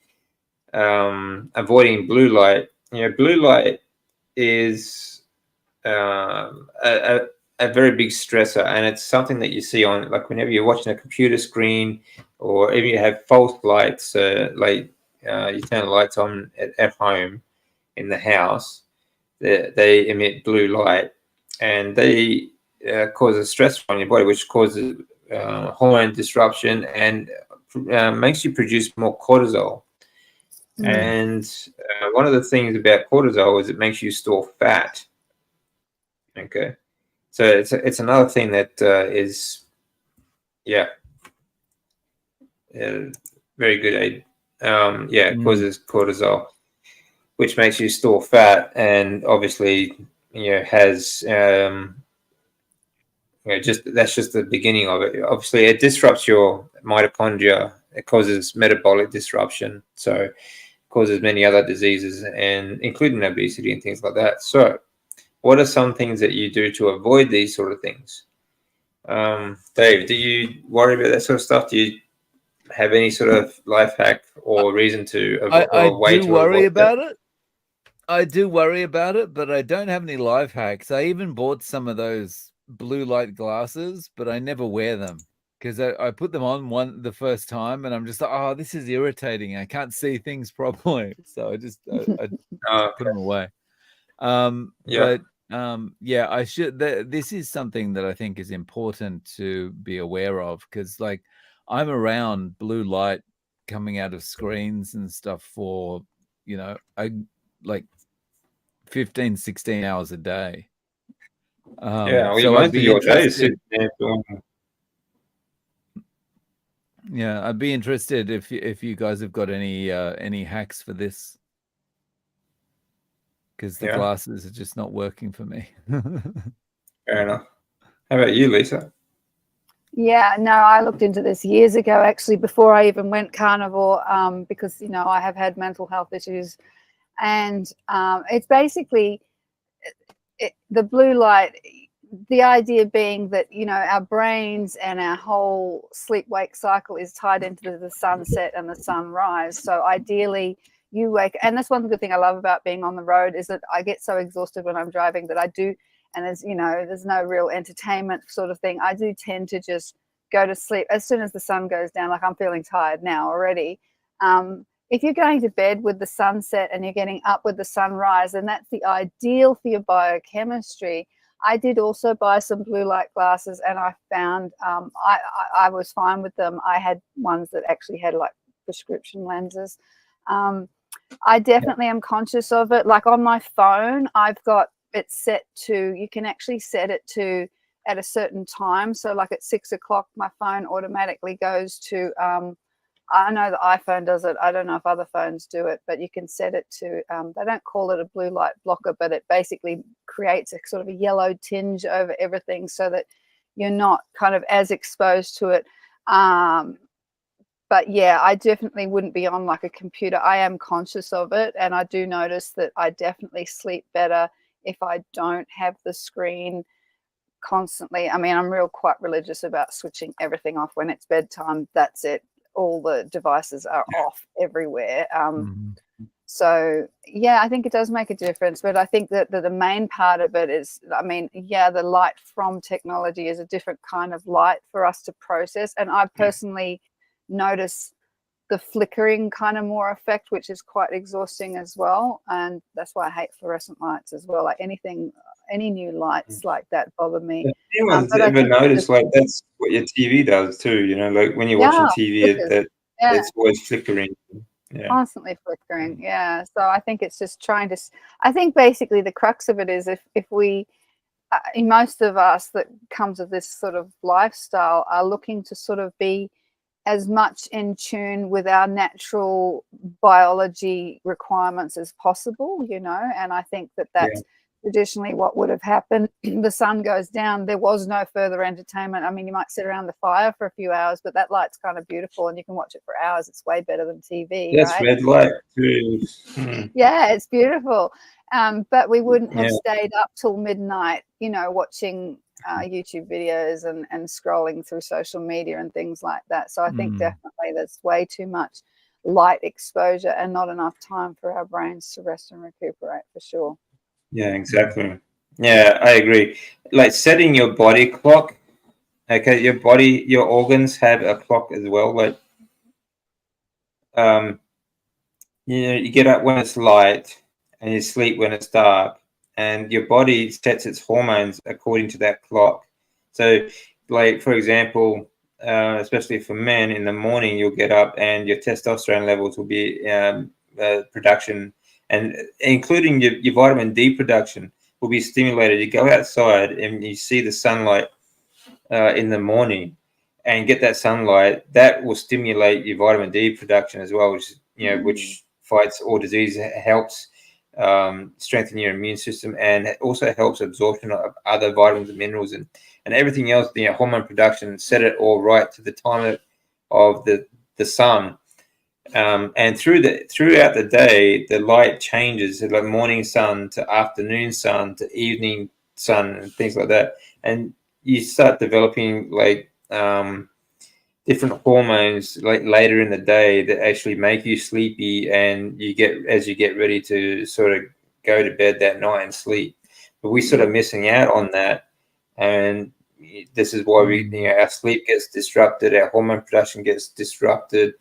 [SPEAKER 1] avoiding blue light. Blue light is a very big stressor, and it's something that you see on, like, whenever you're watching a computer screen, or even you have false lights, like you turn the lights on at home in the house, they emit blue light, and they cause a stress on your body, which causes hormone disruption and makes you produce more cortisol. And one of the things about cortisol is it makes you store fat. Okay, so it's another thing that is very good. It causes cortisol, which makes you store fat, and obviously has that's just the beginning of it. Obviously, it disrupts your mitochondria. It causes metabolic disruption, so it causes many other diseases, and including obesity and things like that. So, what are some things that you do to avoid these sort of things? Dave, do you worry about that sort of stuff? Do you have any sort of life hack or reason to avoid, or way to
[SPEAKER 2] worry
[SPEAKER 1] avoid
[SPEAKER 2] about
[SPEAKER 1] that?
[SPEAKER 2] it. I do worry about it, but I don't have any life hacks. I even bought some of those blue light glasses, but I never wear them because I put them on the first time, and I'm just like, oh, this is irritating. I can't see things properly, so I put them away. I should. This is something that I think is important to be aware of, because, like, I'm around blue light coming out of screens and stuff for, like 15, 16 hours a day. So I'd be interested. Yeah, I'd be interested if you guys have got any hacks for this, because the glasses are just not working for me.
[SPEAKER 1] Fair enough. How about you, Lisa?
[SPEAKER 3] Yeah, no, I looked into this years ago, actually, before I even went carnivore, because, I have had mental health issues. And it's basically the blue light, the idea being that, our brains and our whole sleep-wake cycle is tied into the sunset and the sunrise. So ideally, you wake, and that's one good thing I love about being on the road, is that I get so exhausted when I'm driving that I do, and there's no real entertainment sort of thing. I do tend to just go to sleep as soon as the sun goes down. Like, I'm feeling tired now already. If you're going to bed with the sunset and you're getting up with the sunrise, then that's the ideal for your biochemistry. I did also buy some blue light glasses, and I found I was fine with them. I had ones that actually had like prescription lenses. I definitely am conscious of it. Like, on my phone, I've got it set to, you can actually set it to at a certain time. So like at 6 o'clock, my phone automatically goes to, I know the iPhone does it. I don't know if other phones do it, but you can set it to, they don't call it a blue light blocker, but it basically creates a sort of a yellow tinge over everything so that you're not kind of as exposed to it. But yeah, I definitely wouldn't be on like a computer. I am conscious of it, and I do notice that I definitely sleep better if I don't have the screen constantly. I mean, I'm quite religious about switching everything off when it's bedtime. That's it. All the devices are off everywhere. So yeah, I think it does make a difference. But I think that the main part of it is, I mean, yeah, the light from technology is a different kind of light for us to process. And I personally notice the flickering kind of more effect, which is quite exhausting as well. And that's why I hate fluorescent lights as well. Like any new lights like that bother me.
[SPEAKER 1] Anyone's ever noticed, like, that's what your TV does too, like when you're watching TV, it's always flickering.
[SPEAKER 3] Constantly flickering. Yeah. So I think it's just I think basically the crux of it is if we, most of us that comes of this sort of lifestyle are looking to sort of be as much in tune with our natural biology requirements as possible, you know, and I think that that's traditionally what would have happened. The sun goes down, there was no further entertainment. I mean, you might sit around the fire for a few hours, but that light's kind of beautiful and you can watch it for hours. It's way better than TV,
[SPEAKER 1] That's
[SPEAKER 3] right?
[SPEAKER 1] red light too.
[SPEAKER 3] Yeah, it's beautiful. But we wouldn't have stayed up till midnight, you know, watching YouTube videos and scrolling through social media and things like that. So I think definitely there's way too much light exposure and not enough time for our brains to rest and recuperate, for sure.
[SPEAKER 1] Yeah, exactly. Yeah, I agree. Like setting your body clock. Okay, your organs have a clock as well. Like, you know, you get up when it's light and you sleep when it's dark, and your body sets its hormones according to that clock. So, like for example, especially for men, in the morning you'll get up and your testosterone levels will be production, and including your vitamin D production will be stimulated. You go outside and you see the sunlight in the morning and get that sunlight, that will stimulate your vitamin D production as well, which which fights all disease, helps strengthen your immune system, and it also helps absorption of other vitamins and minerals and everything else. Hormone production, set it all right to the time of the sun. And throughout the day, the light changes, like morning sun to afternoon sun to evening sun and things like that. And you start developing like different hormones like later in the day that actually make you sleepy, and you get ready to sort of go to bed that night and sleep. But we're sort of missing out on that, and this is why our sleep gets disrupted, our hormone production gets disrupted.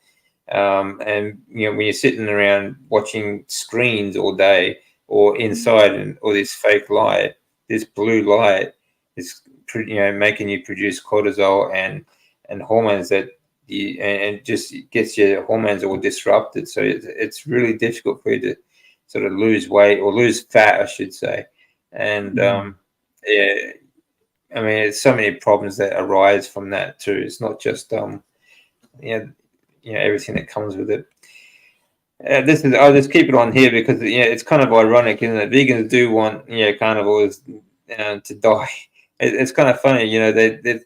[SPEAKER 1] And when you're sitting around watching screens all day or inside and all this fake light, this blue light is making you produce cortisol and hormones that and just gets your hormones all disrupted. So it's really difficult for you to sort of lose weight or lose fat, I should say. And I mean, there's so many problems that arise from that too. It's not just everything that comes with it. I'll just keep it on here because it's kind of ironic, isn't it? Vegans do want carnivores to die. It's kind of funny, they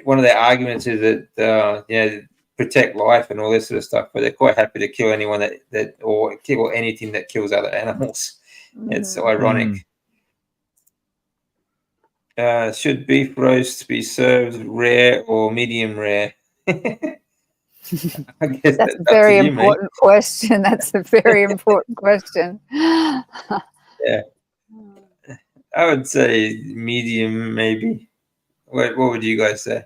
[SPEAKER 1] one of their arguments is that protect life and all this sort of stuff, but they're quite happy to kill anyone that or kill anything that kills other animals. It's so ironic. Should beef roast be served rare or medium rare? I guess
[SPEAKER 3] that's a very important question. That's a very important question.
[SPEAKER 1] Yeah, I would say medium, maybe. What would you guys say?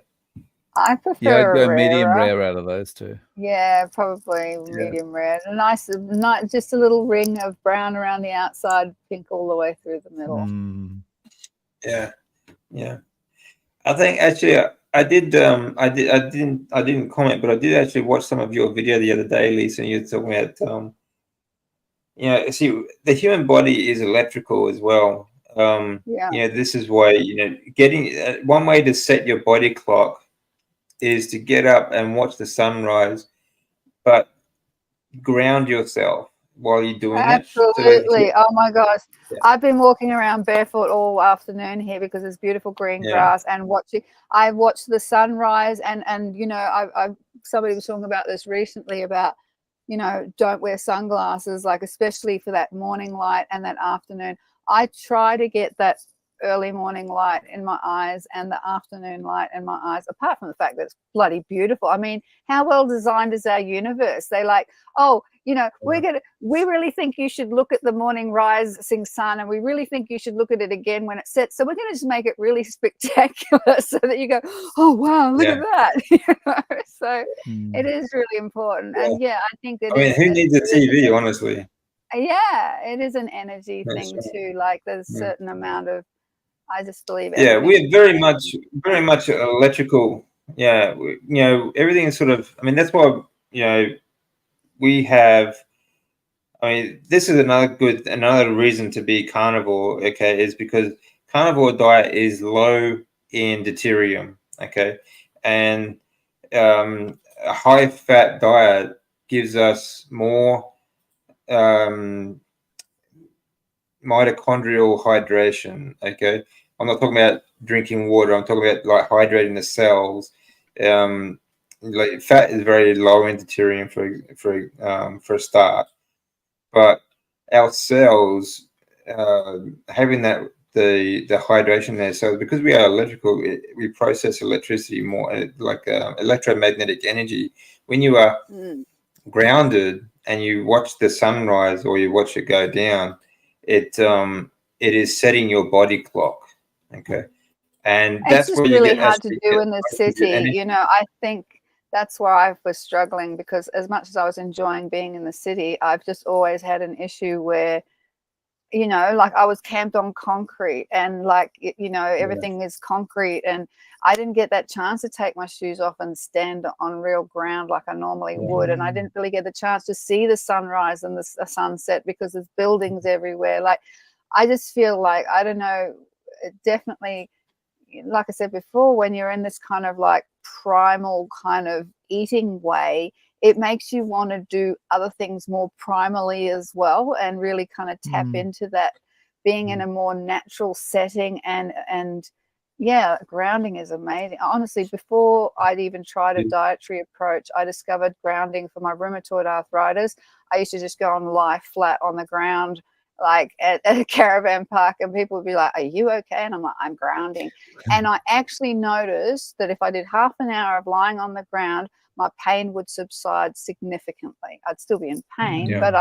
[SPEAKER 3] I prefer
[SPEAKER 2] I'd go medium rare out of those two.
[SPEAKER 3] Yeah, probably medium rare. A nice, just a little ring of brown around the outside, pink all the way through the middle.
[SPEAKER 1] Yeah. I think actually I didn't comment, but I did actually watch some of your video the other day, Lisa, and you were talking about see, the human body is electrical as well. This is why getting one way to set your body clock is to get up and watch the sunrise, but ground yourself while you're doing it.
[SPEAKER 3] Absolutely. Oh my gosh. Yeah. I've been walking around barefoot all afternoon here because there's beautiful green grass and I watched the sunrise and somebody was talking about this recently about, don't wear sunglasses, like especially for that morning light and that afternoon. I try to get that early morning light in my eyes and the afternoon light in my eyes, apart from the fact that it's bloody beautiful. I mean, how well designed is our universe? They like, we really think you should look at the morning rising sun, and we really think you should look at it again when it sets. So we're going to just make it really spectacular so that you go, oh wow, look at that. So it is really important. And I think that
[SPEAKER 1] who needs a TV, honestly?
[SPEAKER 3] Yeah, it is an energy thing too. Like there's a certain amount of, I just believe.
[SPEAKER 1] Yeah, we're very much electrical. Yeah, everything is sort of. I mean, that's why we have. I mean, this is another reason to be carnivore. Okay, is because carnivore diet is low in deuterium. Okay, and a high fat diet gives us more mitochondrial hydration. Okay, I'm not talking about drinking water. I'm talking about like hydrating the cells. Like fat is very low in deuterium for a start, but our cells having the hydration there. So because we are electrical, we process electricity more like electromagnetic energy. When you are grounded and you watch the sunrise or you watch it go down, it is setting your body clock. Okay, and
[SPEAKER 3] It's
[SPEAKER 1] that's
[SPEAKER 3] just
[SPEAKER 1] where you
[SPEAKER 3] really
[SPEAKER 1] get
[SPEAKER 3] hard to
[SPEAKER 1] actually
[SPEAKER 3] do
[SPEAKER 1] get
[SPEAKER 3] in the
[SPEAKER 1] most of your
[SPEAKER 3] city.
[SPEAKER 1] energy.
[SPEAKER 3] You know, I think that's where I was struggling, because as much as I was enjoying being in the city, I've just always had an issue where, you know, like I was camped on concrete, and like, you know, everything is concrete, and I didn't get that chance to take my shoes off and stand on real ground like I normally would. And I didn't really get the chance to see the sunrise and the sunset because there's buildings everywhere. Like, I just feel like, I don't know, it definitely, like I said before, when you're in this kind of like primal kind of eating way, it makes you want to do other things more primally as well, and really kind of tap into that being in a more natural setting. And yeah, grounding is amazing. Honestly, before I'd even tried a dietary approach, I discovered grounding for my rheumatoid arthritis. I used to just go and lie flat on the ground, like at a caravan park, and people would be like, "Are you okay?" And I'm like, "I'm grounding." And I actually noticed that if I did half an hour of lying on the ground, my pain would subside significantly. I'd still be in pain, but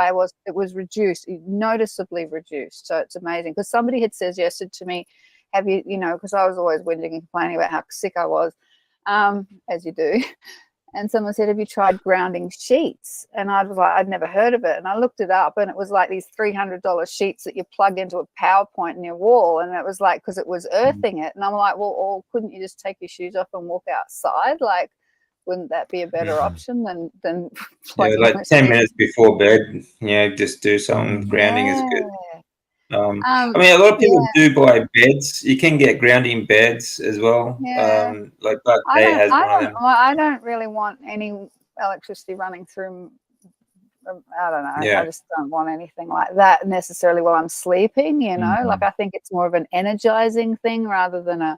[SPEAKER 3] it was reduced, noticeably reduced. So it's amazing, because somebody had suggested to me, have you, you know, because I was always whinging and complaining about how sick I was, as you do. And someone said, have you tried grounding sheets? And I was like, I'd never heard of it. And I looked it up, and it was like these $300 sheets that you plug into a power point in your wall. And it was like, because it was earthing it. And I'm like, well, or couldn't you just take your shoes off and walk outside? Like, wouldn't that be a better option than
[SPEAKER 1] Yeah, like 10 minutes before bed, just do some grounding is good. I mean, a lot of people do buy beds. You can get grounding beds as well. Like Buck Bay has one of them.
[SPEAKER 3] I don't really want any electricity running through. I don't know. I just don't want anything like that necessarily while I'm sleeping. You know, like I think it's more of an energizing thing rather than a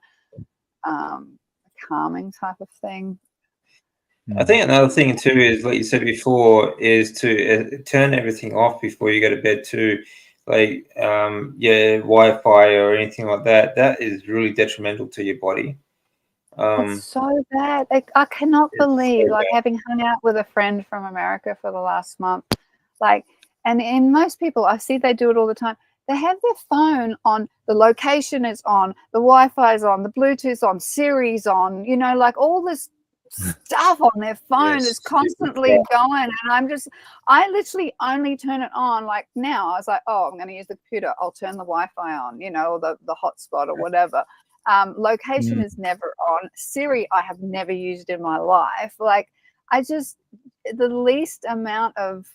[SPEAKER 3] calming type of thing.
[SPEAKER 1] I think another thing too is, like you said before, is to turn everything off before you go to bed too. Like Wi-Fi or anything like that. That is really detrimental to your body.
[SPEAKER 3] It's so bad. Like, I cannot believe, like, having hung out with a friend from America for the last month, like, and in most people, I see they do it all the time. They have their phone on, the location is on, the Wi-Fi is on, the Bluetooth's on, Siri's on, you know, like all this stuff on their phone is constantly going. And I literally only turn it on, like now I was like, oh, I'm going to use the computer, I'll turn the Wi-Fi on, you know, or the hotspot or whatever. Location is never on. Siri, I have never used in my life. Like, the least amount of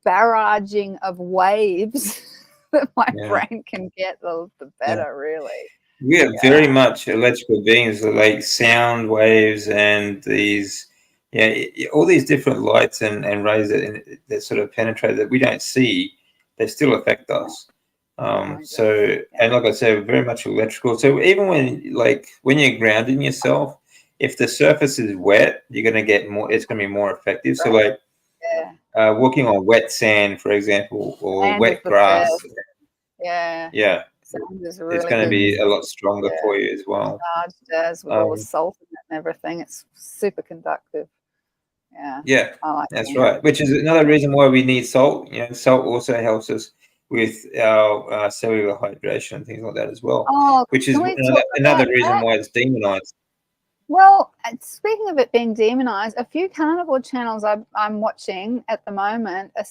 [SPEAKER 3] barraging of waves that my brain can get, the better, really.
[SPEAKER 1] We are very much electrical beings, like sound waves and these, all these different lights and rays that sort of penetrate that we don't see, they still affect us. So, and like I said, very much electrical. So even when you're grounding yourself, if the surface is wet, you're going to get more, it's going to be more effective. So like walking on wet sand, for example, or wet grass. It's going to be a lot stronger for you as well.
[SPEAKER 3] With all the salt in it and everything, it's super conductive.
[SPEAKER 1] Yeah,
[SPEAKER 3] I like
[SPEAKER 1] that's right. Which is another reason why we need salt. You know, salt also helps us with our cellular hydration and things like that as well. Which is another reason why it's demonized.
[SPEAKER 3] Well, speaking of it being demonized, a few carnivore channels I'm watching at the moment, a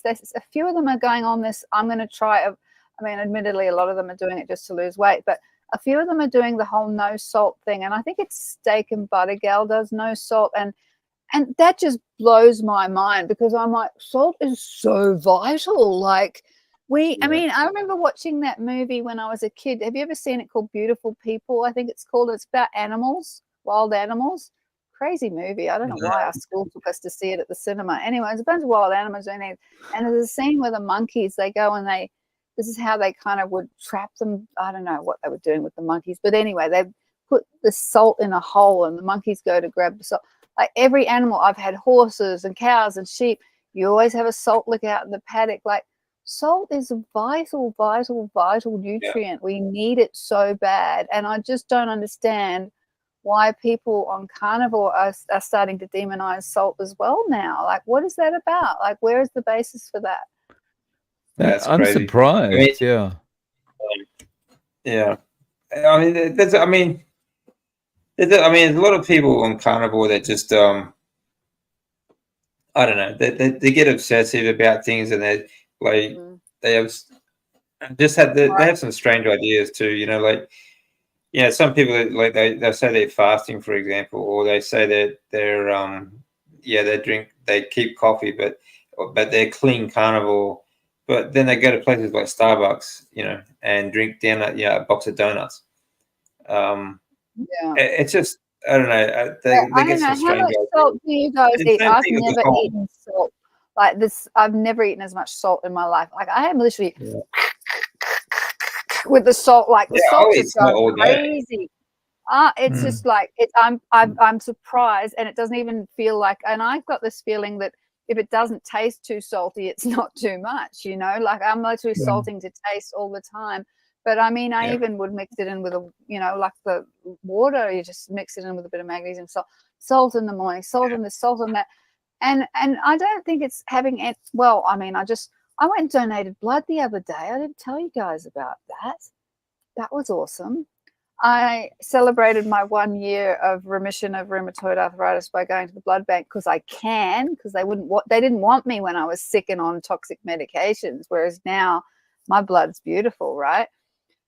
[SPEAKER 3] few of them are going on this, I'm going to try, I mean, admittedly, a lot of them are doing it just to lose weight, but a few of them are doing the whole no salt thing. And I think it's Steak and Butter Gal does no salt. And that just blows my mind, because I'm like, salt is so vital. Like, I mean, I remember watching that movie when I was a kid. Have you ever seen it, called Beautiful People? I think it's called. It's about animals, wild animals. crazy movie. I don't know why our school took us to see it at the cinema. Anyway, it's a bunch of wild animals doing things. And there's a scene where the monkeys, they go and this is how they kind of would trap them. I don't know what they were doing with the monkeys. But anyway, they put the salt in a hole and the monkeys go to grab the salt. Like every animal, I've had horses and cows and sheep. You always have a salt lick out in the paddock. Like salt is a vital, vital, vital nutrient. We need it so bad. And I just don't understand why people on carnivore are starting to demonize salt as well now. Like, what is that about? Like, where is the basis for that?
[SPEAKER 1] That's
[SPEAKER 2] I'm
[SPEAKER 1] crazy.
[SPEAKER 2] surprised.
[SPEAKER 1] I mean,
[SPEAKER 2] yeah.
[SPEAKER 1] I mean, there's a lot of people on carnivore that just I don't know, they get obsessive about things, and they like they have just had they have some strange ideas too. You know, like some people like they say they're fasting, for example, or they say that they're they keep coffee, but they're clean carnivore. But then they go to places like Starbucks, and drink down a box of donuts. It's just, I don't know. They get some strange
[SPEAKER 3] how much salt do you guys eat? I've never eaten salt like this. I've never eaten as much salt in my life. Like I am literally with the salt. Like the salt just goes crazy. It's just like I'm surprised, and it doesn't even feel like. And I've got this feeling that if it doesn't taste too salty, it's not too much. Like I'm literally salting to taste all the time. But I mean, I even would mix it in with like the water. You just mix it in with a bit of magnesium salt. Salt in the morning, salt in this, salt in that, and I don't think it's having it. Well, I mean, I went and donated blood the other day. I didn't tell you guys about that. That was awesome. I celebrated my 1 year of remission of rheumatoid arthritis by going to the blood bank because they didn't want me when I was sick and on toxic medications, whereas now my blood's beautiful, right?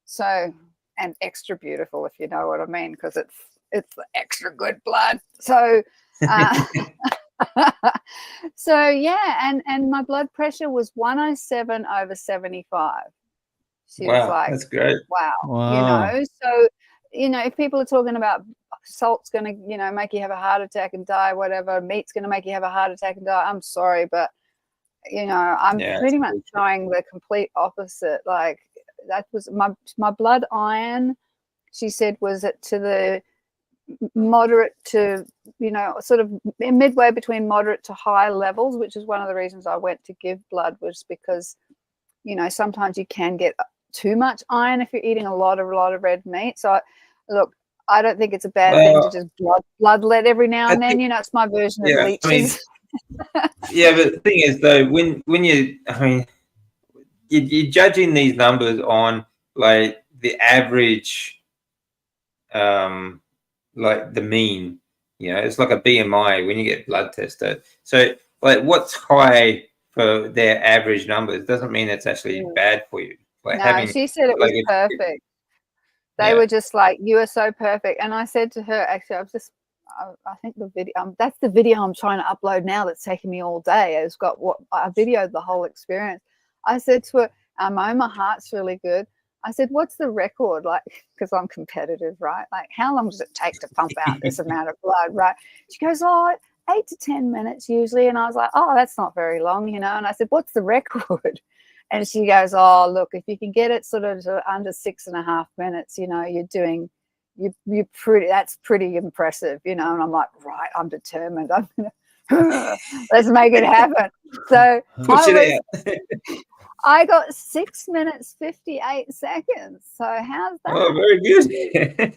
[SPEAKER 3] So, and extra beautiful, if you know what I mean, because it's the extra good blood. So, and my blood pressure was 107/75. She was like,
[SPEAKER 1] that's great.
[SPEAKER 3] Wow. So, if people are talking about salt's going to, make you have a heart attack and die, whatever, meat's going to make you have a heart attack and die, I'm sorry, but, I'm pretty much trying the complete opposite. Like that was my blood iron, she said, was to the moderate to, sort of midway between moderate to high levels, which is one of the reasons I went to give blood, was because, sometimes you can get too much iron if you're eating a lot of red meat. So look, I don't think it's a bad thing to just bloodlet every now and then. It's my version of leeches.
[SPEAKER 1] But the thing is though, when you're judging these numbers on like the average, like the mean, it's like a BMI when you get blood tested. So like what's high for their average numbers doesn't mean it's actually bad for you. Like
[SPEAKER 3] she said it was perfect. They were just like, you are so perfect. And I said to her, actually, I think the video, that's the video I'm trying to upload now that's taking me all day. It's got I videoed the whole experience. I said to her, my heart's really good. I said, what's the record? Like, because I'm competitive, right? Like, how long does it take to pump out this amount of blood, right? She goes, 8 to 10 minutes usually. And I was like, that's not very long, And I said, what's the record? And she goes, look, if you can get it sort of to under 6.5 minutes, that's pretty impressive, And I'm like, right, I'm determined. I'm gonna let's make it happen. So I got 6 minutes 58 seconds. So how's that?
[SPEAKER 1] Oh, very good.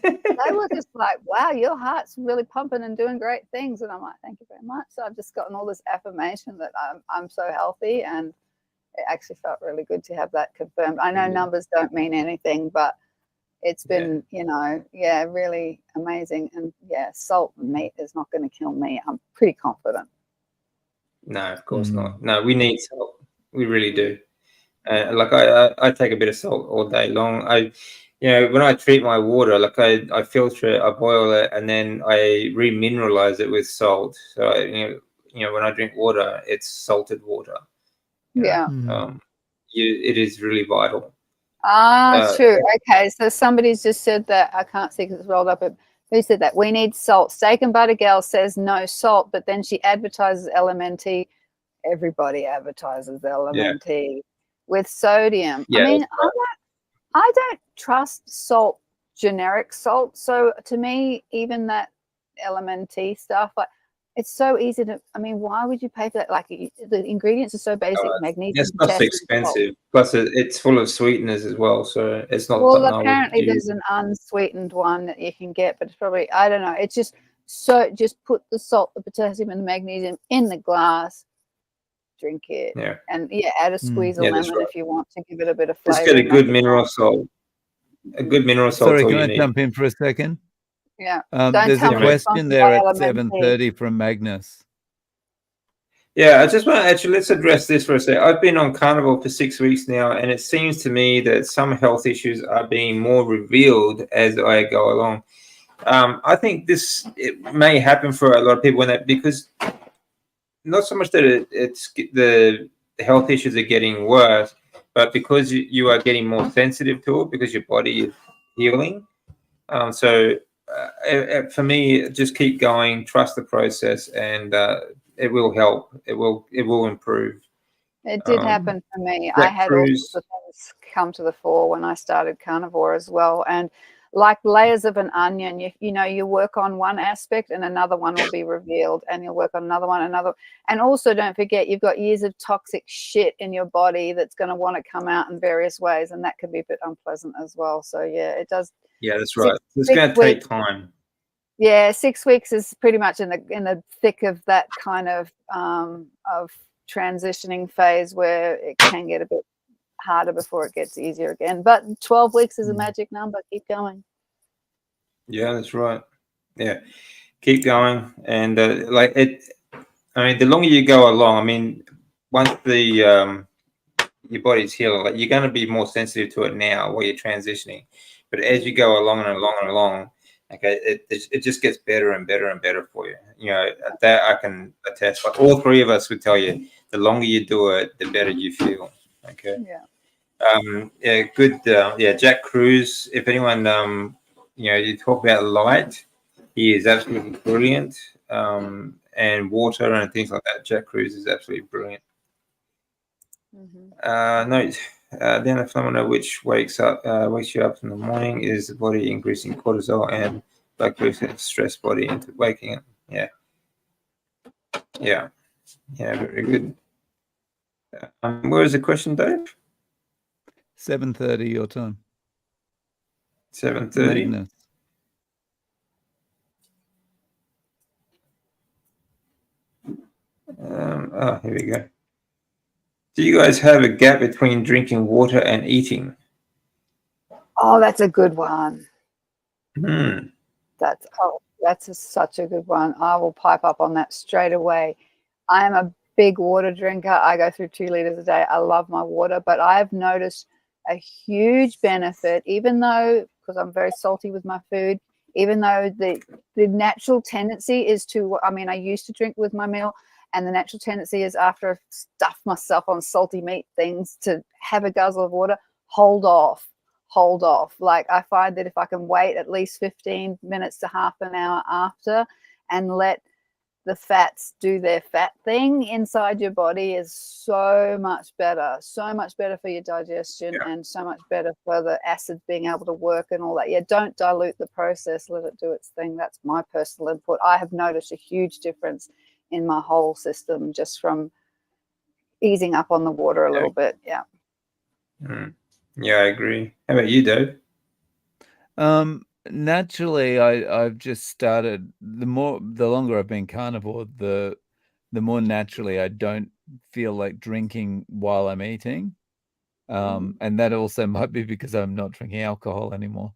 [SPEAKER 3] They were just like, wow, your heart's really pumping and doing great things. And I'm like, thank you very much. So I've just gotten all this affirmation that I'm so healthy, and it actually felt really good to have that confirmed. I know numbers don't mean anything, but it's been, really amazing. And salt and meat is not going to kill me. I'm pretty confident.
[SPEAKER 1] No, of course not. No, we need salt. We really do. Like I take a bit of salt all day long. When I treat my water, like I filter it, I boil it, and then I remineralize it with salt. So when I drink water, it's salted water. It is really vital.
[SPEAKER 3] True. Okay, so somebody's just said that, I can't see because it's rolled up, but Who said that? We need salt. Steak and Butter Gal says no salt, but then she advertises LMNT. Everybody advertises LMNT with sodium.
[SPEAKER 1] Yeah,
[SPEAKER 3] I mean, I don't trust salt, generic salt. So to me, even that LMNT stuff, like, it's so easy to. I mean, why would you pay for that? Like, the ingredients are so basic: magnesium,
[SPEAKER 1] it's not so
[SPEAKER 3] potassium,
[SPEAKER 1] expensive.
[SPEAKER 3] salt.
[SPEAKER 1] Plus, it's full of sweeteners as well, so it's not
[SPEAKER 3] Well,
[SPEAKER 1] something I would
[SPEAKER 3] apparently
[SPEAKER 1] use.
[SPEAKER 3] there's an unsweetened one that you can get, but it's probably, I don't know. It's just put the salt, the potassium, and the magnesium in the glass. Drink it, and add a squeeze of lemon if you want to give it a bit of flavor.
[SPEAKER 1] Just get a good mineral salt. A good mineral salt.
[SPEAKER 2] Sorry, can I jump in for a second?
[SPEAKER 3] Yeah.
[SPEAKER 2] There's a question there at 7:30 from Magnus.
[SPEAKER 1] Yeah, I just want to let's address this for a second. I've been on Carnivore for 6 weeks now, and it seems to me that some health issues are being more revealed as I go along. I think it may happen for a lot of people because not so much that it's the health issues are getting worse, but because you are getting more sensitive to it because your body is healing. For me, just keep going, trust the process, and it will help. It will improve.
[SPEAKER 3] It did happen for me. I had all sorts of things come to the fore when I started Carnivore as well, and like layers of an onion, you work on one aspect and another one will be revealed, and you'll work on another one, and also don't forget you've got years of toxic shit in your body that's going to want to come out in various ways, and that can be a bit unpleasant as well. So yeah, it does.
[SPEAKER 1] Yeah, that's right. It's going to take time.
[SPEAKER 3] Yeah, 6 weeks is pretty much in the thick of that kind of transitioning phase where it can get a bit harder before it gets easier again. But 12 weeks is a magic number. Keep going.
[SPEAKER 1] Yeah, that's right. Yeah, keep going. And I mean, the longer you go along, I mean, once your body's healed, like, you're going to be more sensitive to it now while you're transitioning. But as you go along and along and along, okay, it just gets better and better and better for you. That I can attest. Like, all three of us would tell you, the longer you do it, the better you feel. Okay.
[SPEAKER 3] Yeah.
[SPEAKER 1] Good. Jack Cruz. If anyone, you talk about light, he is absolutely brilliant. And water and things like that. Jack Cruz is absolutely brilliant. Then a phenomena which wakes you up in the morning is the body increasing cortisol and blood glucose stress body into waking up. Yeah, very good. Where is the question, Dave?
[SPEAKER 2] 7:30 your time.
[SPEAKER 1] 7:30. Here we go. Do you guys have a gap between drinking water and eating?
[SPEAKER 3] Oh, that's a good one.
[SPEAKER 1] That's
[SPEAKER 3] such a good one. I will pipe up on that straight away. I am a big water drinker. I go through 2 liters a day. I love my water, but I've noticed a huge benefit, even though, because I'm very salty with my food, even though the natural tendency is to, I used to drink with my meal, and the natural tendency is after I've stuffed myself on salty meat things to have a guzzle of water. Hold off. Like, I find that if I can wait at least 15 minutes to half an hour after and let the fats do their fat thing inside your body, is so much better for your digestion, and so much better for the acid being able to work and all that. Don't dilute the process, let it do its thing. That's my personal input. I have noticed a huge difference in my whole system just from easing up on the water a little bit. Yeah,
[SPEAKER 1] I agree. How about you, Dave?
[SPEAKER 2] Naturally, I've just started. The longer I've been carnivore, the more naturally I don't feel like drinking while I'm eating, and that also might be because I'm not drinking alcohol anymore.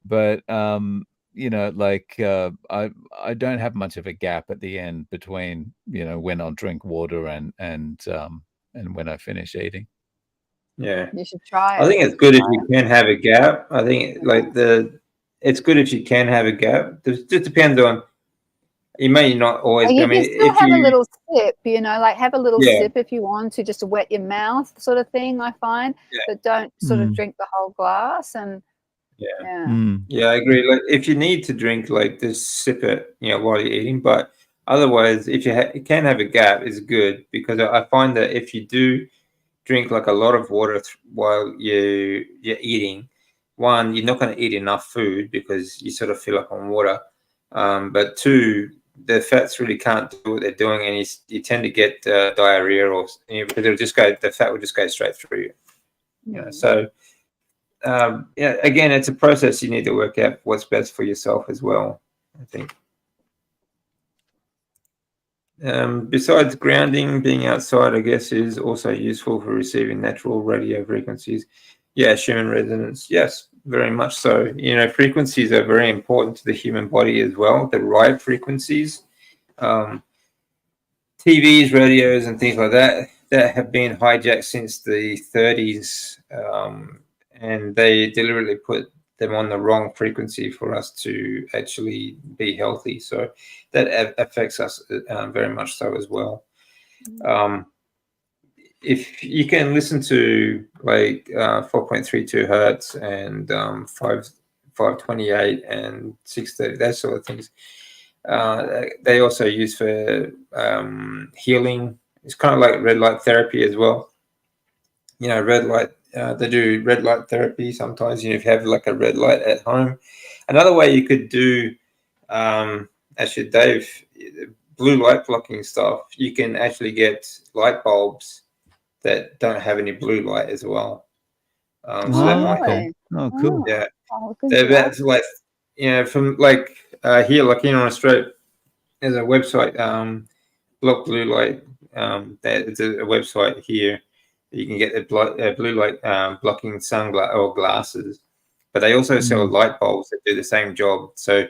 [SPEAKER 2] But I don't have much of a gap at the end between when I'll drink water and when I finish eating.
[SPEAKER 1] Yeah,
[SPEAKER 3] you should try it.
[SPEAKER 1] I think it's good if you can have a gap. I think it's good if you can have a gap. It just depends on. You may not always.
[SPEAKER 3] You can still have a little sip, have a little sip if you want to, just to wet your mouth, sort of thing. I find, but don't sort of drink the whole glass. And Yeah.
[SPEAKER 2] Mm.
[SPEAKER 1] Yeah, I agree. Like, if you need to drink, like, just sip it, while you're eating. But otherwise, if you can have a gap, is good, because I find that if you do drink like a lot of water while you're eating, one, you're not going to eat enough food because you sort of fill up on water. But two, the fats really can't do what they're doing, and you tend to get diarrhea, or because the fat will just go straight through you. So. Yeah, again, it's a process. You need to work out what's best for yourself as well, I think. Besides grounding, being outside, I guess, is also useful for receiving natural radio frequencies. Yeah, Schumann resonance. Yes, very much so. Frequencies are very important to the human body as well, the right frequencies. TVs, radios, and things like that have been hijacked since the 30s, and they deliberately put them on the wrong frequency for us to actually be healthy. So that affects us very much so as well. If you can listen to like 4.32 hertz and 528 and 630, that sort of things. They also use for healing. It's kind of like red light therapy as well. Red light. They do red light therapy sometimes. If you have like a red light at home. Another way you could do, actually, Dave, blue light blocking stuff. You can actually get light bulbs that don't have any blue light as well. So that might help.
[SPEAKER 3] Really?
[SPEAKER 2] Oh, cool.
[SPEAKER 1] Yeah,
[SPEAKER 3] Oh, good
[SPEAKER 1] they're
[SPEAKER 3] job.
[SPEAKER 1] about like from like here, like in Australia. There's a website, Block Blue Light. It's a website here. You can get the blue light blocking sunglasses or glasses, but they also sell light bulbs that do the same job. So,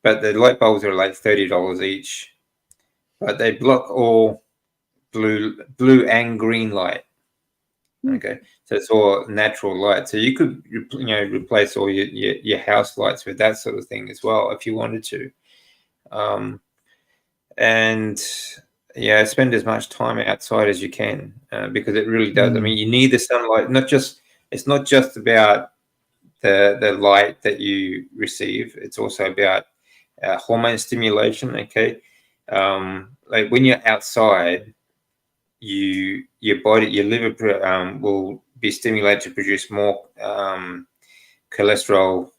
[SPEAKER 1] but the light bulbs are like $30 each, but they block all blue and green light. Okay, so it's all natural light. So you could replace all your house lights with that sort of thing as well if you wanted to. And spend as much time outside as you can, because it really does. I mean, you need the sunlight. It's not just about the light that you receive. It's also about hormone stimulation. Okay, like when you're outside, your liver will be stimulated to produce more cholesterol,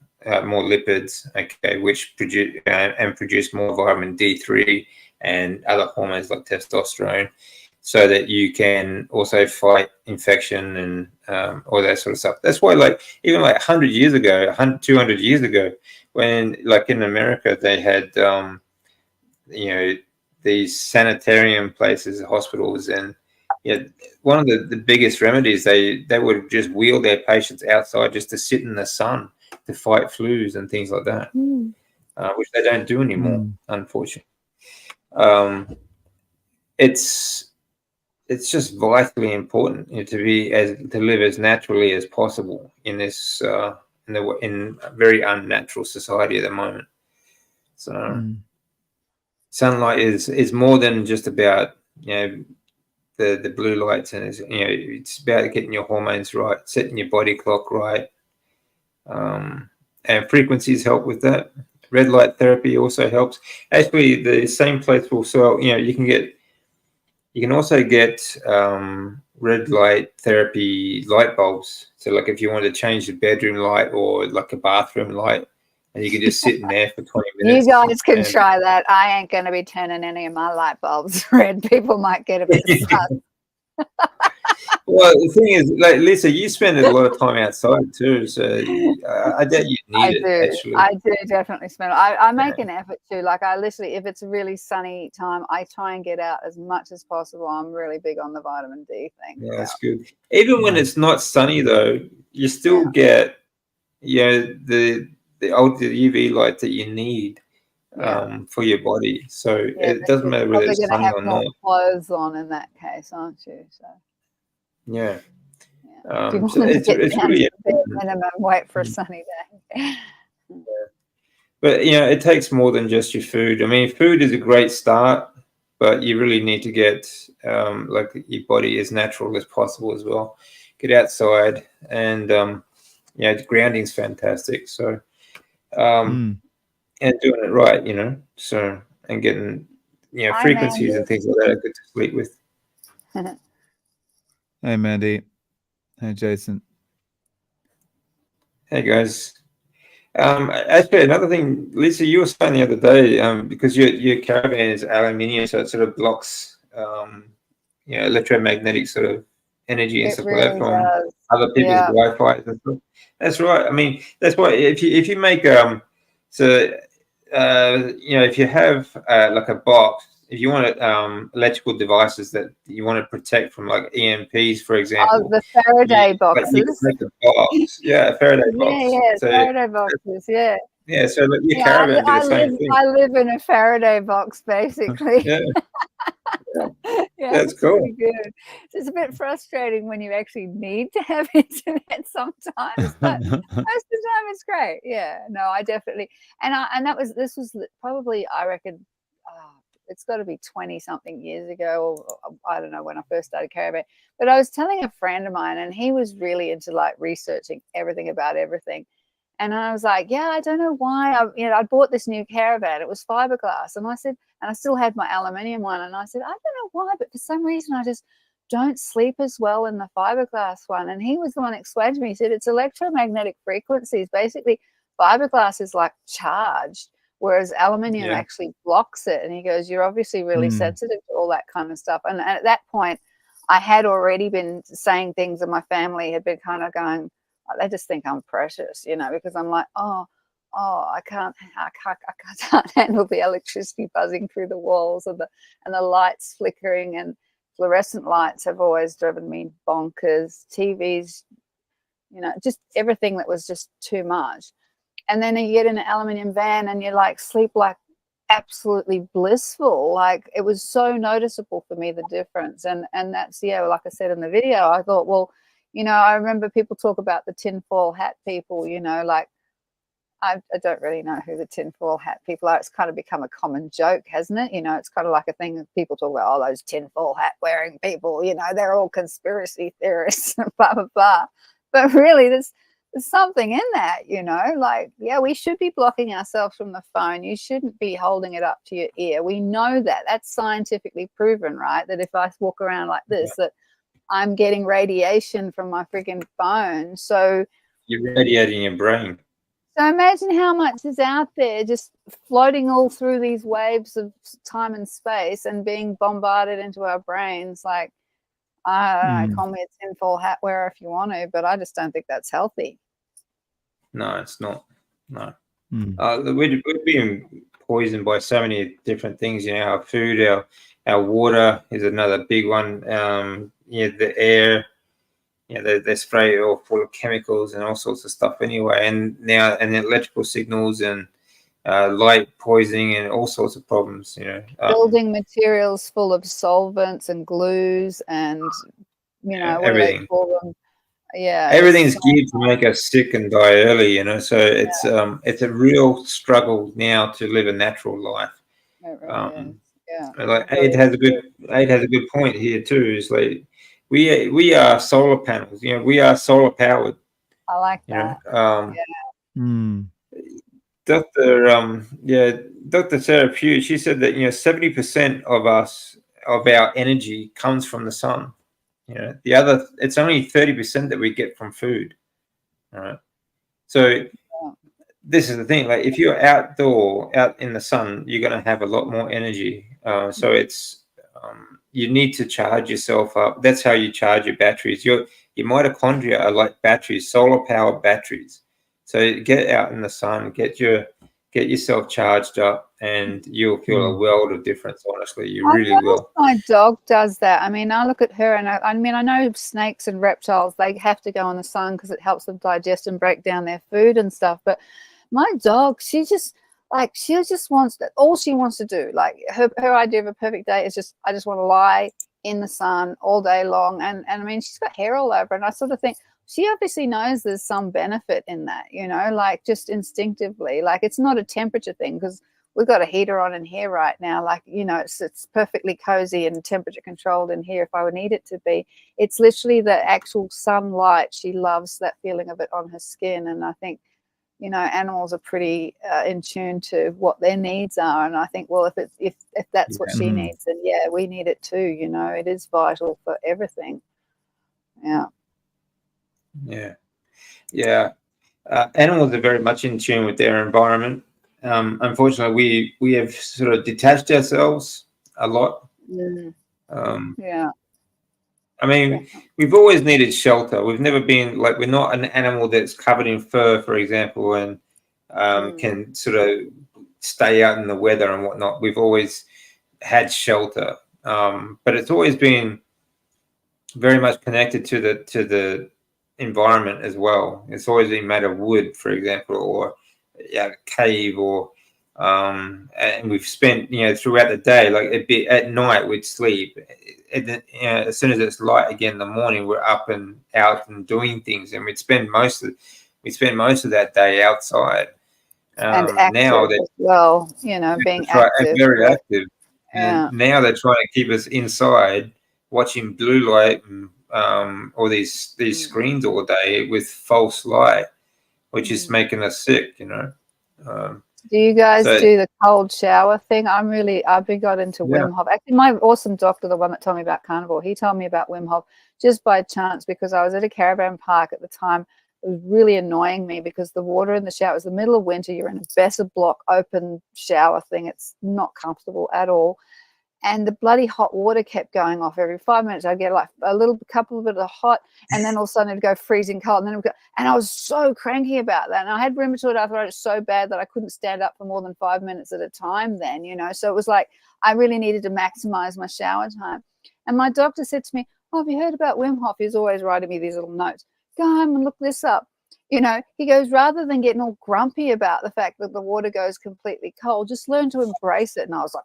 [SPEAKER 1] more lipids, okay, which produce more vitamin D3 and other hormones like testosterone, so that you can also fight infection and all that sort of stuff. That's why, like, even like 100 years ago, 200 years ago, when like in America they had these sanitarium places, hospitals, and one of the biggest remedies, they would just wheel their patients outside just to sit in the sun to fight flus and things like that, which they don't do anymore, unfortunately. It's just vitally important to live as naturally as possible in this in a very unnatural society at the moment. So sunlight is more than just about the blue lights, and it's about getting your hormones right, setting your body clock right, and frequencies help with that. Red light therapy also helps. Actually, the same place will sell. You can also get red light therapy light bulbs. So, like, if you want to change the bedroom light or like a bathroom light, and you can just sit in there for 20 minutes.
[SPEAKER 3] You guys can try that. I ain't going to be turning any of my light bulbs red. People might get a bit sus.
[SPEAKER 1] Well, the thing is, like, Lisa, you spend a lot of time outside too, so I doubt you need it. Actually,
[SPEAKER 3] I do definitely spend. I make an effort to. Like, I literally, if it's a really sunny time, I try and get out as much as possible. I'm really big on the vitamin D thing.
[SPEAKER 1] Yeah, that's good. Even when it's not sunny, though, you still get the UV light that you need for your body. So it doesn't matter whether it's sunny or not.
[SPEAKER 3] Clothes on in that case, aren't you? So
[SPEAKER 1] yeah.
[SPEAKER 3] If you
[SPEAKER 1] So
[SPEAKER 3] want to
[SPEAKER 1] it's
[SPEAKER 3] get
[SPEAKER 1] really
[SPEAKER 3] minimum, wait for a sunny day.
[SPEAKER 1] But it takes more than just your food. I mean, food is a great start, but you really need to get like your body as natural as possible as well. Get outside and grounding's fantastic. So, and doing it right, so, and getting,
[SPEAKER 4] Hi,
[SPEAKER 1] frequencies
[SPEAKER 4] Mandy.
[SPEAKER 1] and things like that are good to sleep with.
[SPEAKER 2] Hey, Mandy. Hey, Jason.
[SPEAKER 1] Hey guys. Actually, another thing, Lisa, you were saying the other day, because your caravan is aluminium, so it sort of blocks, electromagnetic sort of energy and
[SPEAKER 4] It
[SPEAKER 1] stuff like that
[SPEAKER 4] really
[SPEAKER 1] from
[SPEAKER 4] does.
[SPEAKER 1] other people's
[SPEAKER 4] Yeah.
[SPEAKER 1] Wi-Fi and stuff. That's right. I mean, that's why if you make if you have like a box, if you want electrical devices that you want to protect from like EMPs, for
[SPEAKER 4] Oh,
[SPEAKER 1] example,
[SPEAKER 4] the Faraday
[SPEAKER 1] you can
[SPEAKER 4] boxes.
[SPEAKER 1] make a box. Yeah, a Faraday box.
[SPEAKER 4] Yeah,
[SPEAKER 1] So
[SPEAKER 4] Faraday boxes. Yeah.
[SPEAKER 1] yeah, so like your
[SPEAKER 4] Yeah,
[SPEAKER 1] caravan do the same thing.
[SPEAKER 4] I live in a Faraday box, basically.
[SPEAKER 1] Yeah,
[SPEAKER 4] Yeah,
[SPEAKER 1] that's
[SPEAKER 4] it's
[SPEAKER 1] cool.
[SPEAKER 4] pretty good. It's a bit frustrating when you actually need to have internet sometimes, but most of the time it's great. Yeah, no, I definitely, this was probably, I reckon, it's got to be 20 something years ago, or I don't know when I first started caravan. But I was telling a friend of mine, and he was really into like researching everything about everything. And I was like, yeah, I don't know why. I bought this new caravan. It was fiberglass. And I said, and I still had my aluminium one. And I said, I don't know why, but for some reason I just don't sleep as well in the fiberglass one. And he was the one that explained to me. He said, it's electromagnetic frequencies. Basically, fiberglass is like charged, whereas aluminium actually blocks it. And he goes, you're obviously really sensitive to all that kind of stuff. And at that point, I had already been saying things, and my family had been kind of going, they just think I'm precious, because I'm like, I can't handle the electricity buzzing through the walls and the lights flickering, and fluorescent lights have always driven me bonkers. TVs, just everything that was just too much. And then you get in an aluminium van and you like sleep like absolutely blissful. Like it was so noticeable for me, the difference. And that's, like I said in the video, I thought, well, I remember people talk about the tinfoil hat people, like I don't really know who the tinfoil hat people are. It's kind of become a common joke, hasn't it? It's kind of like a thing that people talk about, those tinfoil hat wearing people, they're all conspiracy theorists, blah, blah, blah. But really, there's something in that, like, yeah, we should be blocking ourselves from the phone. You shouldn't be holding it up to your ear. We know that. That's scientifically proven, right? That if I walk around like this, that I'm getting radiation from my freaking phone. So
[SPEAKER 1] you're radiating your brain.
[SPEAKER 4] So imagine how much is out there just floating all through these waves of time and space and being bombarded into our brains. Like, I don't know, call me a tinfoil hat wearer if you want to, but I just don't think that's healthy.
[SPEAKER 1] No, it's not. No. We're being poisoned by so many different things. Our food, our water is another big one. The air. They spray it all full of chemicals and all sorts of stuff anyway. And now, and electrical signals and light poisoning and all sorts of problems.
[SPEAKER 4] Building materials full of solvents and glues and what
[SPEAKER 1] everything.
[SPEAKER 4] do they call them? Yeah,
[SPEAKER 1] everything's geared to make us sick and die early. So it's a real struggle now to live a natural life.
[SPEAKER 4] It really is. Yeah.
[SPEAKER 1] Like Aid has a good point here too. Is like we are solar panels. We are solar powered.
[SPEAKER 4] I like that.
[SPEAKER 1] Dr. Sarah Pugh, she said that 70% of our energy comes from the sun. The other, it's only 30% that we get from food. All right. So this is the thing. Like if you're out in the sun, you're going to have a lot more energy. So it's you need to charge yourself up. That's how you charge your batteries. Your mitochondria are like batteries, solar powered batteries. So get out in the sun, get yourself charged up, and you'll feel a world of difference. Honestly, you really will.
[SPEAKER 4] My dog does that. I mean, I look at her, and I know snakes and reptiles, they have to go in the sun because it helps them digest and break down their food and stuff. But my dog, she just wants that. All she wants to do, like her idea of a perfect day is I just want to lie in the sun all day long. And I mean, she's got hair all over, and I sort of think she obviously knows there's some benefit in that, like just instinctively. Like it's not a temperature thing, because we've got a heater on in here right now. Like, you know, it's perfectly cozy and temperature controlled in here if I would need it to be. It's literally the actual sunlight. She loves that feeling of it on her skin. And I think, you know, animals are pretty in tune to what their needs are. And I think, well, if that's what she needs, then yeah, we need it too. You know, it is vital for everything. Yeah.
[SPEAKER 1] Yeah. Yeah. Animals are very much in tune with their environment. Unfortunately, we have sort of detached ourselves a lot.
[SPEAKER 4] Yeah.
[SPEAKER 1] I mean, we've always needed shelter. We've never been like, we're not an animal that's covered in fur, for example, and can sort of stay out in the weather and whatnot. We've always had shelter, but it's always been very much connected to the environment as well. It's always been made of wood, for example, or a cave, or and we've spent, you know, throughout the day, like at night we'd sleep. As soon as it's light again in the morning, we're up and out and doing things, and we'd spend most of that day outside.
[SPEAKER 4] And active
[SPEAKER 1] now
[SPEAKER 4] as well, you know, being
[SPEAKER 1] right,
[SPEAKER 4] active.
[SPEAKER 1] very active.
[SPEAKER 4] Yeah.
[SPEAKER 1] And now they're trying to keep us inside, watching blue light and all these screens all day with false light, which is making us sick, you know.
[SPEAKER 4] Do you guys do the cold shower thing? I've been got into Wim Hof. Actually, my awesome doctor, the one that told me about Carnivore, he told me about Wim Hof just by chance because I was at a caravan park at the time. It was really annoying me because the water in the shower, it was the middle of winter, you're in a Besser block open shower thing. It's not comfortable at all. And the bloody hot water kept going off every 5 minutes. I'd get like a couple of bit of hot, and then all of a sudden it'd go freezing cold. And then and I was so cranky about that. And I had rheumatoid arthritis so bad that I couldn't stand up for more than 5 minutes at a time then, you know. So it was like I really needed to maximize my shower time. And my doctor said to me, "Oh, have you heard about Wim Hof?" He's always writing me these little notes. Go home and look this up. You know, he goes, rather than getting all grumpy about the fact that the water goes completely cold, just learn to embrace it. And I was like,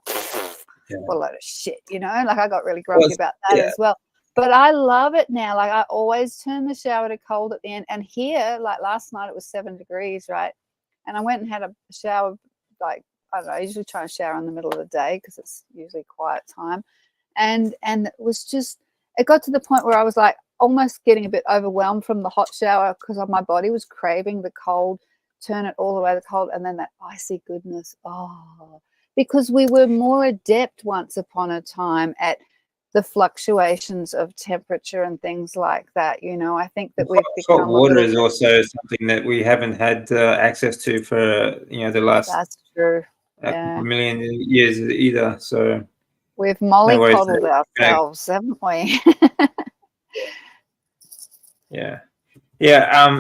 [SPEAKER 4] what a load of shit, you know, like I got really grumpy about that as well. But I love it now. Like I always turn the shower to cold at the end. And here, like last night, it was 7 degrees, right? And I went and had a shower, like, I don't know, I usually try and shower in the middle of the day because it's usually quiet time. And it was just, it got to the point where I was like almost getting a bit overwhelmed from the hot shower because my body was craving the cold, turn it all the way to cold, and then that icy goodness. Oh, because we were more adept once upon a time at the fluctuations of temperature and things like that. You know, I think that we've become
[SPEAKER 1] hot water is also something that we haven't had access to for, you know, the last million years either. So
[SPEAKER 4] we've mollycoddled ourselves, haven't we?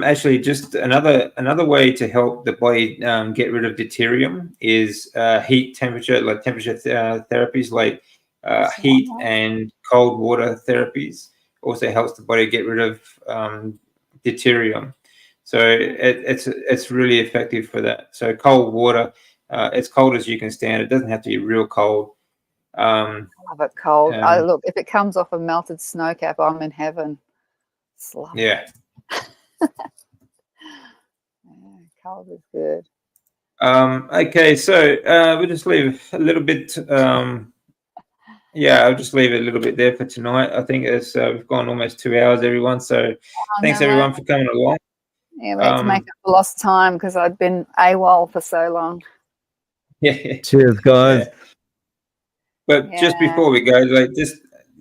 [SPEAKER 1] Actually, just another way to help the body get rid of deuterium is heat temperature, like temperature therapies, like heat and cold water therapies. Also helps the body get rid of deuterium. So it's really effective for that. So cold water, as cold as you can stand. It doesn't have to be real cold.
[SPEAKER 4] I love it cold. Look, if it comes off a melted snow cap, I'm in heaven.
[SPEAKER 1] Yeah.
[SPEAKER 4] Cold is good.
[SPEAKER 1] Okay, so we'll just leave a little bit. I'll just leave it a little bit there for tonight. I think it's we've gone almost 2 hours, everyone. So thanks everyone for coming along.
[SPEAKER 4] Yeah, we had to make up for lost time because I'd been AWOL for so long.
[SPEAKER 1] Yeah.
[SPEAKER 2] Cheers, guys.
[SPEAKER 1] Yeah. But just before we go, like just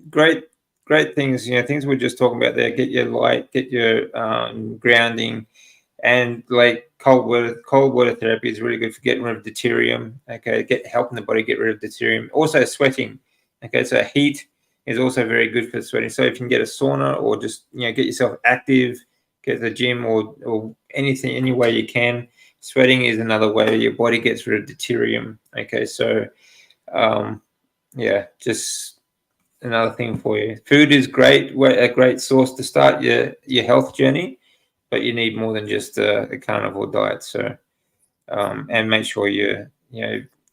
[SPEAKER 1] great things, you know, things we're just talking about there. Get your light, get your grounding, and like cold water therapy is really good for getting rid of deuterium. Okay, helping the body get rid of deuterium. Also sweating. Okay, so heat is also very good for sweating. So if you can get a sauna or just, you know, get yourself active, get to the gym or anything, any way you can. Sweating is another way your body gets rid of deuterium. Okay, so just another thing for you. Food is a great source to start your health journey, but you need more than just a carnivore diet. So and make sure you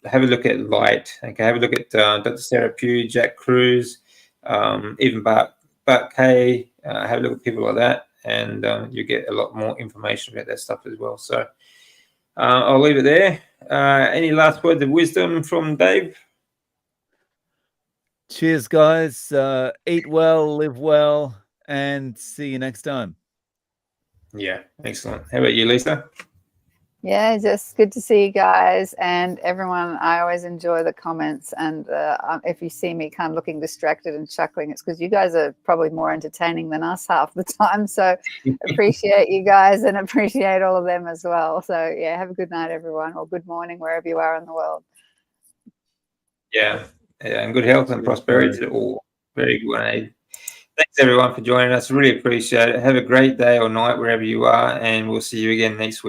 [SPEAKER 1] have a look at light. Okay, have a look at Dr. Sarah Pugh, Jack Cruz, even Bart Kay. Have a look at people like that, and you get a lot more information about that stuff as well. So I'll leave it there. Any last words of wisdom from Dave?
[SPEAKER 2] Cheers, guys. Eat well, live well, and see you next time.
[SPEAKER 1] Yeah, excellent. How about you, Lisa?
[SPEAKER 4] Yeah, just good to see you guys and everyone. I always enjoy the comments, and if you see me kind of looking distracted and chuckling, it's because you guys are probably more entertaining than us half the time. So appreciate you guys and appreciate all of them as well. So yeah, have a good night, everyone, or good morning wherever you are in the world.
[SPEAKER 1] Yeah, and good health and prosperity to all. Very good, eh? Thanks everyone for joining us. Really appreciate it. Have a great day or night wherever you are, and we'll see you again next week.